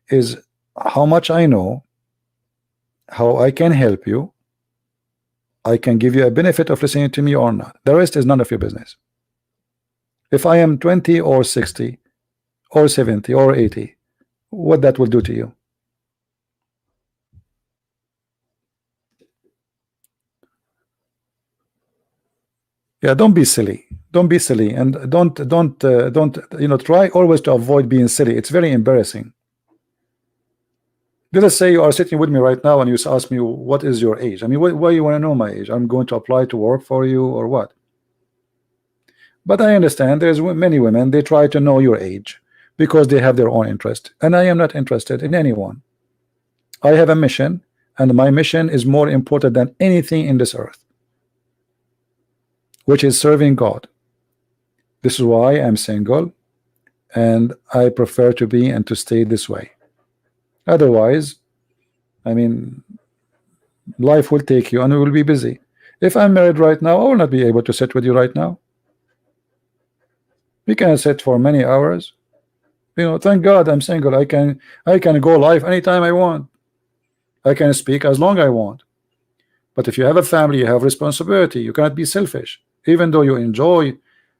is how much I know, how I can help you. I can give you a benefit of listening to me or not. The rest is none of your business. If I am 20 or 60 or 70 or 80, what that will do to you? Yeah, don't be silly. Don't be silly, and don't try always to avoid being silly. It's very embarrassing. Let us say you are sitting with me right now and you ask me, what is your age? I mean, why you want to know my age? I'm going to apply to work for you or what? But I understand there's many women, they try to know your age because they have their own interest, and I am not interested in anyone. I have a mission, and my mission is more important than anything in this earth, which is serving God. This is why I'm single, and I prefer to be and to stay this way. Otherwise, I mean, life will take you and we will be busy. If I'm married right now, I will not be able to sit with you right now. We can sit for many hours. Thank God I'm single. I can go live anytime I want. I can speak as long as I want. But if you have a family, you have responsibility. You cannot be selfish, even though you enjoy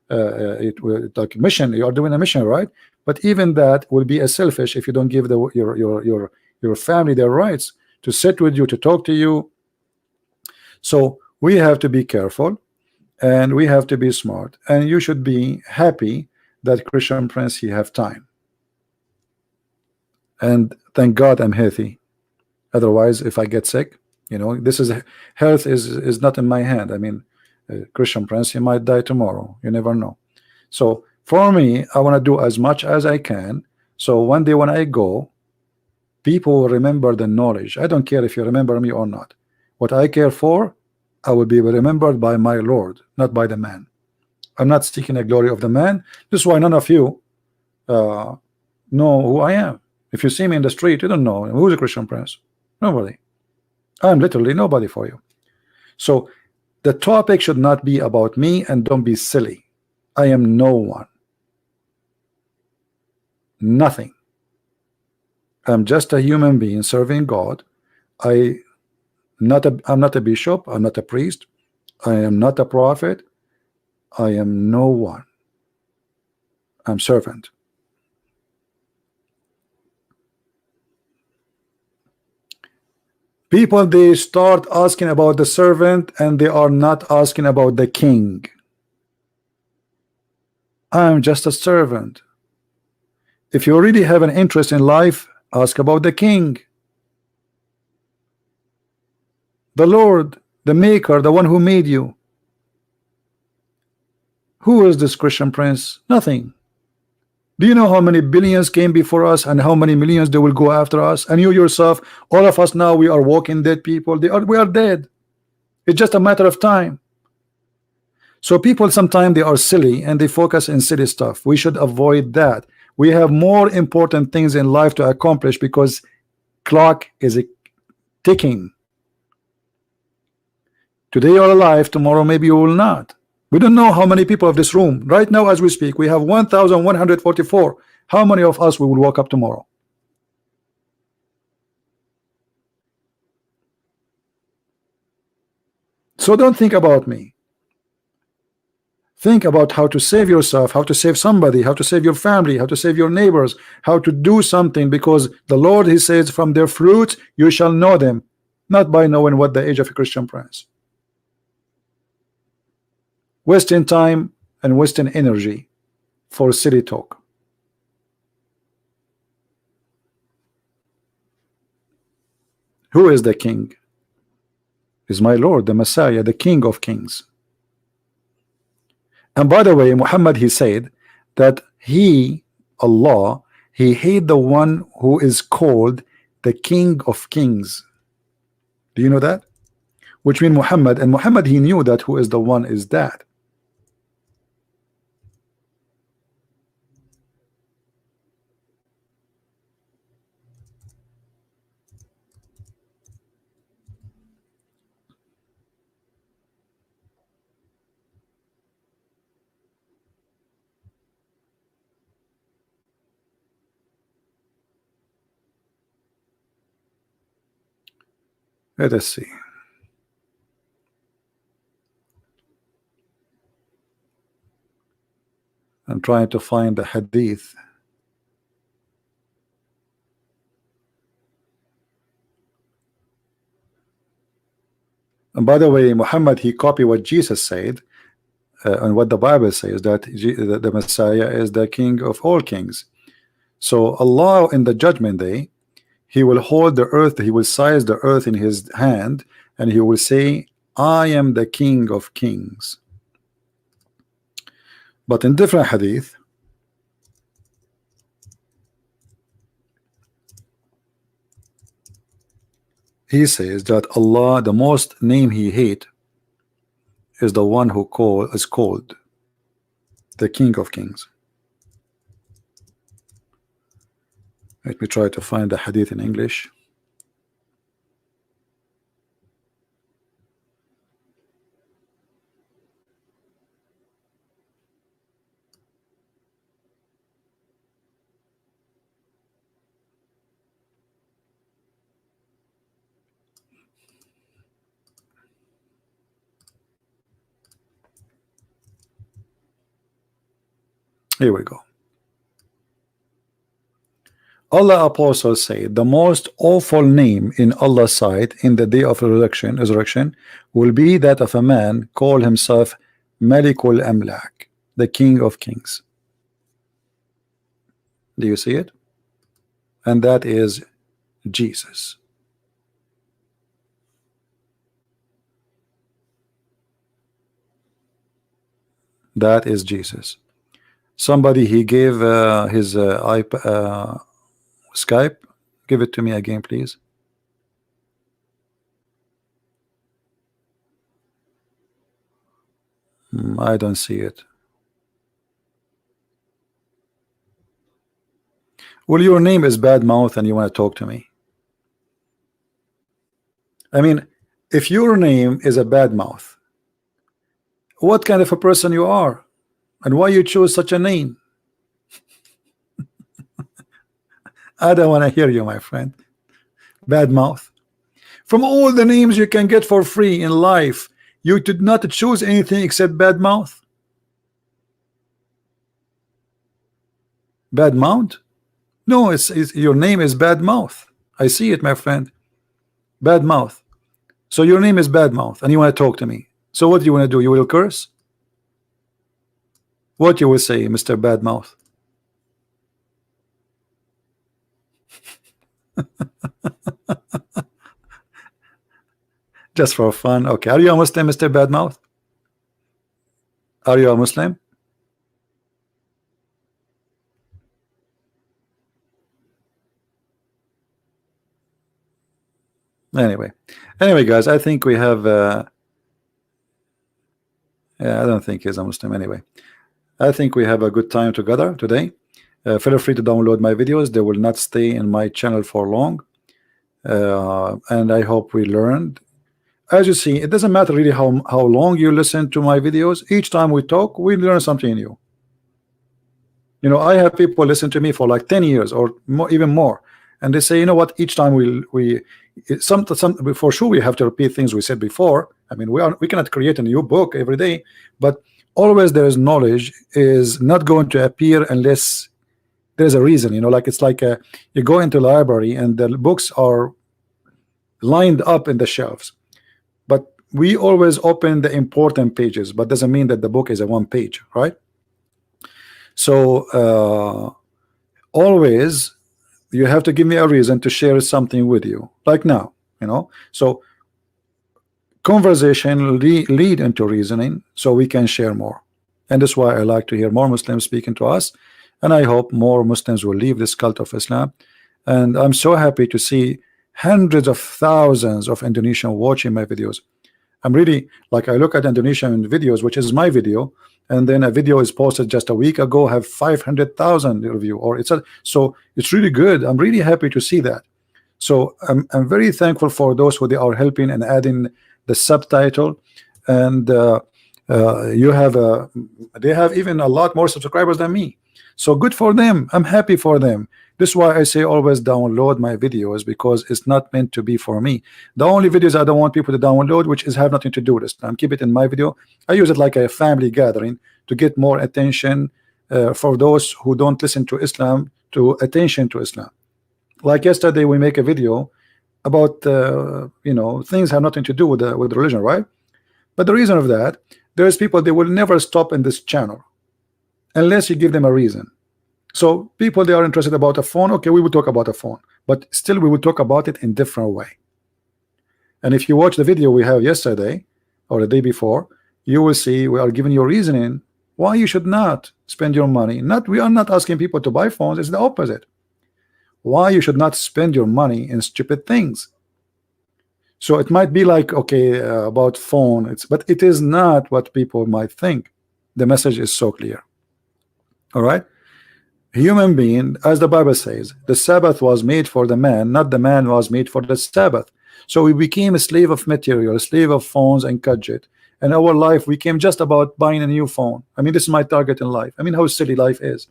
it with like mission. You are doing a mission, right? But even that will be as selfish if you don't give your family their rights to sit with you, to talk to you. So we have to be careful, and we have to be smart. And you should be happy that Christian Prince, he have time. And thank God I'm healthy. Otherwise, if I get sick, this is health is not in my hand. I mean, Christian Prince, he might die tomorrow. You never know. So for me, I want to do as much as I can. So one day when I go, people will remember the knowledge. I don't care if you remember me or not. What I care for, I will be remembered by my Lord, not by the man. I'm not seeking the glory of the man. This is why none of you know who I am. If you see me in the street, you don't know who's a Christian Prince. Nobody. I'm literally nobody for you. So The topic should not be about me, and don't be silly. I am no one. Nothing. I'm just a human being serving God. I'm not a bishop. I'm not a priest. I am not a prophet. I am no one. I'm servant. People, they start asking about the servant and they are not asking about the king. I'm just a servant. If you really have an interest in life, ask about the king, the Lord, the maker, the one who made you. Who is this Christian prince? Nothing. Do you know how many billions came before us and how many millions they will go after us? And you yourself, all of us now, we are walking dead people. We are dead. It's just a matter of time. So people sometimes they are silly and they focus in silly stuff. We should avoid that. We have more important things in life to accomplish because clock is ticking. Today you're alive, tomorrow maybe you will not. We don't know how many people of this room right now as we speak. We have 1,144. How many of us we will wake up tomorrow? So don't think about me. Think about how to save yourself, how to save somebody, how to save your family, how to save your neighbors, how to do something, because the Lord, he says, from their fruits you shall know them, not by knowing what the age of a Christian prince. Wasting time and wasting energy for silly talk. Who is the king? Is my Lord, the Messiah, the King of Kings. And by the way, Muhammad, he said that he, Allah, he hate the one who is called the King of Kings. Do you know that? Which means Muhammad, and Muhammad, he knew that who is the one is that. Let us see. I'm trying to find the hadith. And by the way, Muhammad, he copied what Jesus said and what the Bible says, that the Messiah is the King of all kings. So Allah in the judgment day, he will hold the earth, he will size the earth in his hand, and he will say, I am the King of Kings. But in different hadith, he says that Allah, the most name he hate is the one who is called the King of Kings. Let me try to find the hadith in English. Here we go. Allah apostle said the most awful name in Allah's sight in the day of resurrection will be that of a man call himself Malikul Amlak, the King of Kings. Do you see it? And that is Jesus. That is Jesus. Somebody, he gave his Skype. Give it to me again, please. I don't see it. Well, your name is Bad Mouth and you want to talk to me. I mean, if your name is a bad mouth what kind of a person you are and why you choose such a name. I don't want to hear you, my friend. Bad mouth. From all the names you can get for free in life, you did not choose anything except bad mouth. Bad mouth? No, it's your name is bad mouth. I see it, my friend. Bad mouth. So your name is bad mouth and you want to talk to me. So what do you want to do? You will curse? What you will say, Mr. Bad Mouth? Just for fun. Okay. Are you a Muslim, Mr. Bad Mouth? Are you a Muslim? Anyway, guys, I think we have yeah, I don't think he's a Muslim. Anyway, I think we have a good time together today. Feel free to download my videos. They will not stay in my channel for long, and I hope we learned. As you see, it doesn't matter really how long you listen to my videos. Each time we talk, we learn something new. You know, I have people listen to me for like 10 years or more, even more, and they say, you know what, each time we for sure we have to repeat things we said before. I mean, we cannot create a new book every day, but always there is knowledge is not going to appear unless there's a reason. You know, like it's like you go into the library and the books are lined up in the shelves, but we always open the important pages, but doesn't mean that the book is a one page, right? So always you have to give me a reason to share something with you, like now, you know. So conversation lead into reasoning, so we can share more, and that's why I like to hear more Muslims speaking to us, and I hope more Muslims will leave this cult of Islam. And I'm so happy to see hundreds of thousands of Indonesian watching my videos. I'm really, like, I look at Indonesian videos, which is my video, and then a video is posted just a week ago have 500,000 review, or so it's really good. I'm really happy to see that. So I'm very thankful for those who they are helping and adding the subtitle, and you have they have even a lot more subscribers than me, so good for them. I'm happy for them. This is why I say always download my videos, because it's not meant to be for me. The only videos I don't want people to download, which have nothing to do with Islam, keep it in my video. I use it like a family gathering to get more attention for those who don't listen to Islam, to attention to Islam. Like yesterday we make a video about you know, things have nothing to do with religion, right? But the reason of that, there's people, they will never stop in this channel unless you give them a reason. So people, they are interested about a phone. Okay, we will talk about a phone, but still we will talk about it in different way. And if you watch the video we have yesterday or the day before, you will see we are giving you reasoning why you should not spend your money. We are not asking people to buy phones. It's the opposite. Why you should not spend your money in stupid things. So it might be like, okay, about phone, but it is not what people might think. The message is so clear. All right. Human being, as the Bible says, the Sabbath was made for the man, not the man was made for the Sabbath. So we became a slave of material, a slave of phones and gadget. And our life, we came just about buying a new phone. I mean, this is my target in life. I mean, how silly life is.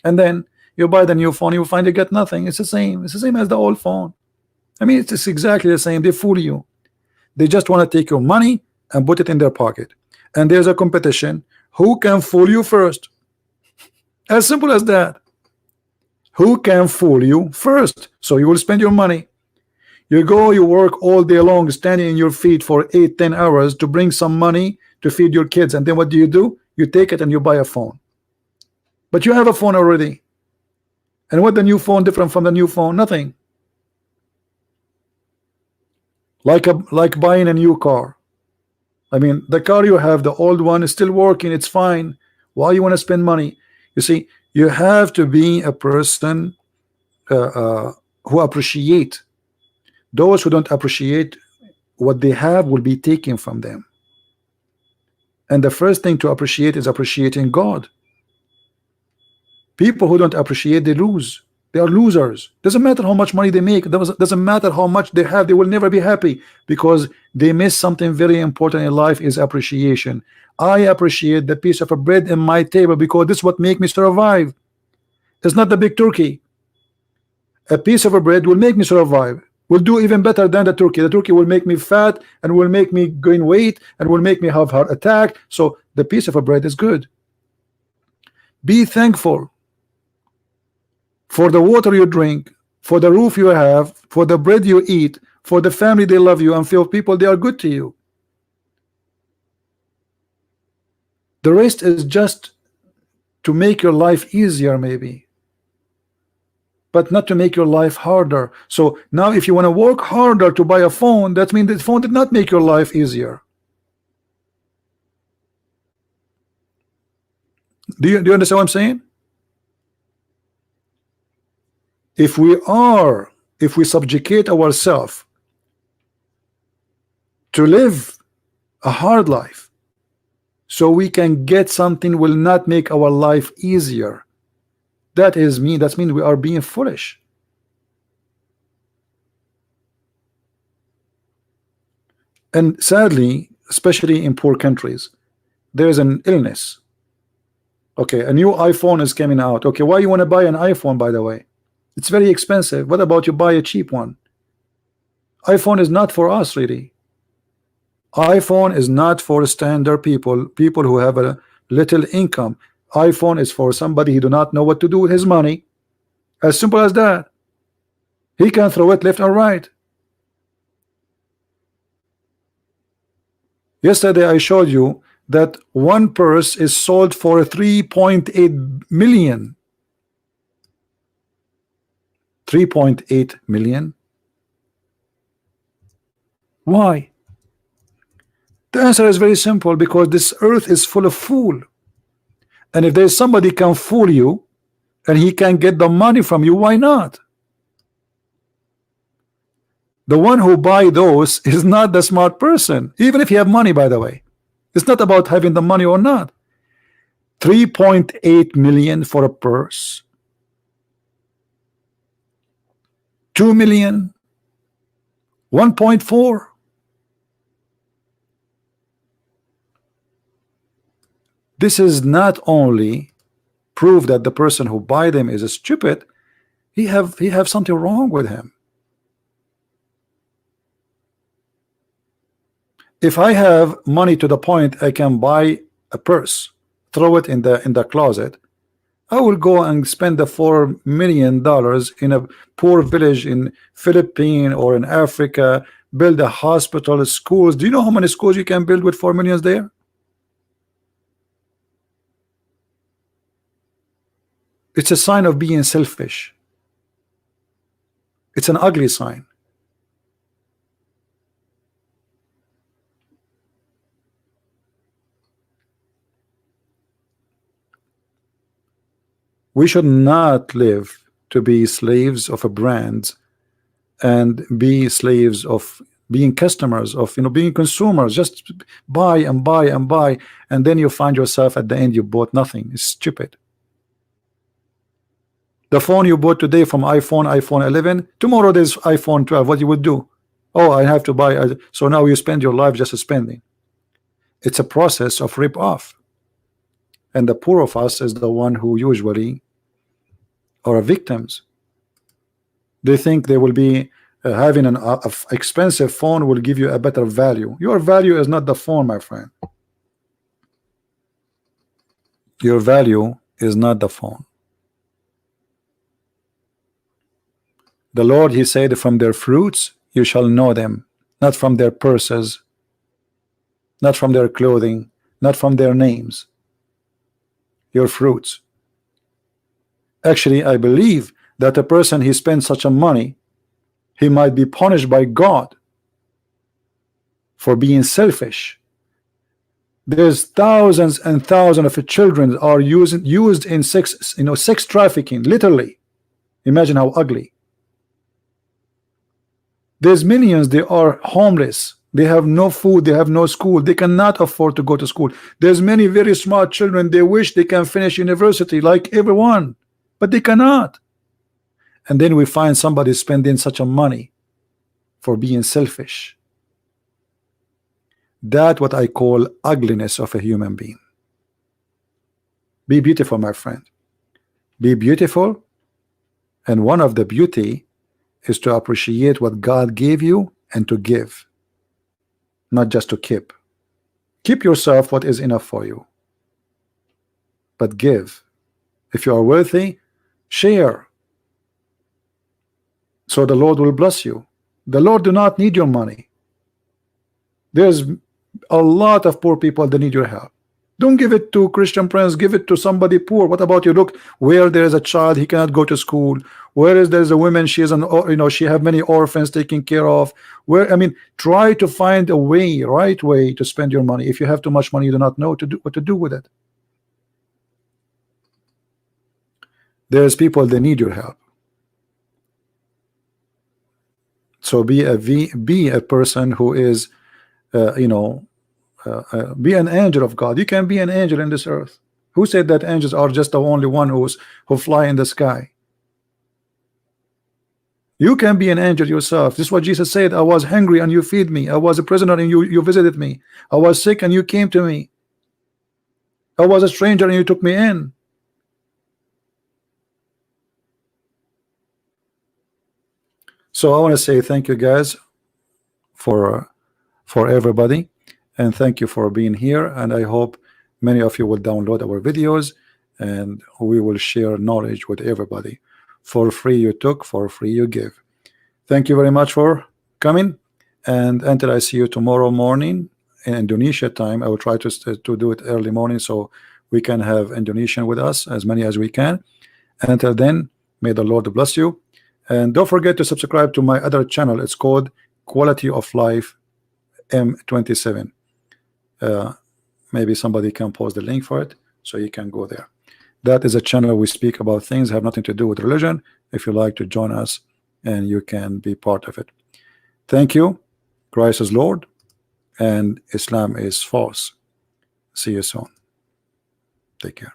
And then you buy the new phone, you find you get nothing. It's the same. It's the same as the old phone. I mean, it's exactly the same. They fool you. They just want to take your money and put it in their pocket. And there's a competition. Who can fool you first? As simple as that. Who can fool you first? So you will spend your money. You go, you work all day long, standing in your feet for 8-10 hours to bring some money to feed your kids. And then what do? You take it and you buy a phone. But you have a phone already. And what the new phone different from the new phone? Nothing. Like buying a new car. I mean, the car you have, the old one is still working, it's fine. Why you want to spend money? You see, you have to be a person who appreciate. Those who don't appreciate what they have will be taken from them. And the first thing to appreciate is appreciating God. People who don't appreciate, they lose. They are losers. Doesn't matter how much money they make. Doesn't matter how much they have. They will never be happy because they miss something very important in life, is appreciation. I appreciate the piece of a bread in my table because this is what make me survive. It's not the big turkey. A piece of a bread will make me survive. Will do even better than the turkey. The turkey will make me fat and will make me gain weight and will make me have heart attack. So the piece of a bread is good. Be thankful for the water you drink, for the roof you have, for the bread you eat, for the family they love you, and for people they are good to you. The rest is just to make your life easier, maybe, but not to make your life harder. So now if you want to work harder to buy a phone, that means the phone did not make your life easier. Do you understand what I'm saying? If we subjugate ourselves to live a hard life so we can get something will not make our life easier, that means we are being foolish. And sadly, especially in poor countries, there is an illness. Okay, a new iPhone is coming out. Okay, why you want to buy an iPhone, by the way? It's very expensive. What about you buy a cheap one? iPhone is not for us, really. iPhone is not for standard people who have a little income. iPhone is for somebody who do not know what to do with his money. As simple as that. He can throw it left or right. Yesterday I showed you that one purse is sold for 3.8 million. 3.8 million. Why? The answer is very simple, because this earth is full of fool. And if there's somebody can fool you and he can get the money from you, why not? The one who buy those is not the smart person, even if you have money, by the way. It's not about having the money or not. 3.8 million for a purse. 2 million. 1.4. This is not only proof that the person who buy them is a stupid, he have something wrong with him. If I have money to the point I can buy a purse, throw it in the closet, I will go and spend the $4 million in a poor village in Philippines or in Africa, build a hospital, schools. Do you know how many schools you can build with $4 million there? It's a sign of being selfish. It's an ugly sign. We should not live to be slaves of a brand and be slaves of being customers of, being consumers. Just buy and buy and buy, and then you find yourself at the end you bought nothing. It's stupid. The phone you bought today from iPhone 11, tomorrow there's iPhone 12. What you would do? Oh, I have to buy. So now you spend your life just spending. It's a process of rip off. And the poor of us is the one who usually are victims. They think they will be having an expensive phone will give you a better value. Your value is not the phone, my friend. Your value is not the phone. The Lord, he said, from their fruits you shall know them, not from their purses, not from their clothing, not from their names. Your fruits. Actually, I believe that a person he spends such a money, he might be punished by God for being selfish. There's thousands and thousands of children are used in sex trafficking, literally. Imagine how ugly. There's millions, they are homeless. They have no food, they have no school, they cannot afford to go to school. There's many very smart children, they wish they can finish university like everyone, but they cannot. and then we find somebody spending such a money for being selfish. That's what I call ugliness of a human being. Be beautiful, my friend. Be beautiful, and one of the beauty is to appreciate what God gave you and to give, not just to keep. Keep yourself what is enough for you, but give. If you are worthy, share, so the Lord will bless you. The Lord do not need your money. There's a lot of poor people that need your help. Don't give it to Christian Prince, give it to somebody poor. What about you? Look, where there is a child, he cannot go to school. Where is there's a woman, she is an, you know, she have many orphans taken care of. Where, I mean, try to find a way, right way to spend your money. If you have too much money, you do not know what to do with it. There's people that need your help. So be a person who is, you know, be an angel of God. You can be an angel in this earth. Who said that angels are just the only one who fly in the sky? You can be an angel yourself. This is what Jesus said. I was hungry and you feed me. I was a prisoner and you visited me. I was sick and you came to me. I was a stranger and you took me in. So I want to say thank you guys for everybody, and thank you for being here, and I hope many of you will download our videos and we will share knowledge with everybody. For free you took, for free you give. Thank you very much for coming, and until I see you tomorrow morning in Indonesia time, I will try to do it early morning so we can have Indonesian with us, as many as we can. And until then, may the Lord bless you. And don't forget to subscribe to my other channel. It's called Quality of Life M27. Maybe somebody can post the link for it so you can go there. That is a channel we speak about things have nothing to do with religion. If you like to join us, and you can be part of it. Thank you. Christ is Lord and Islam is false. See you soon. Take care.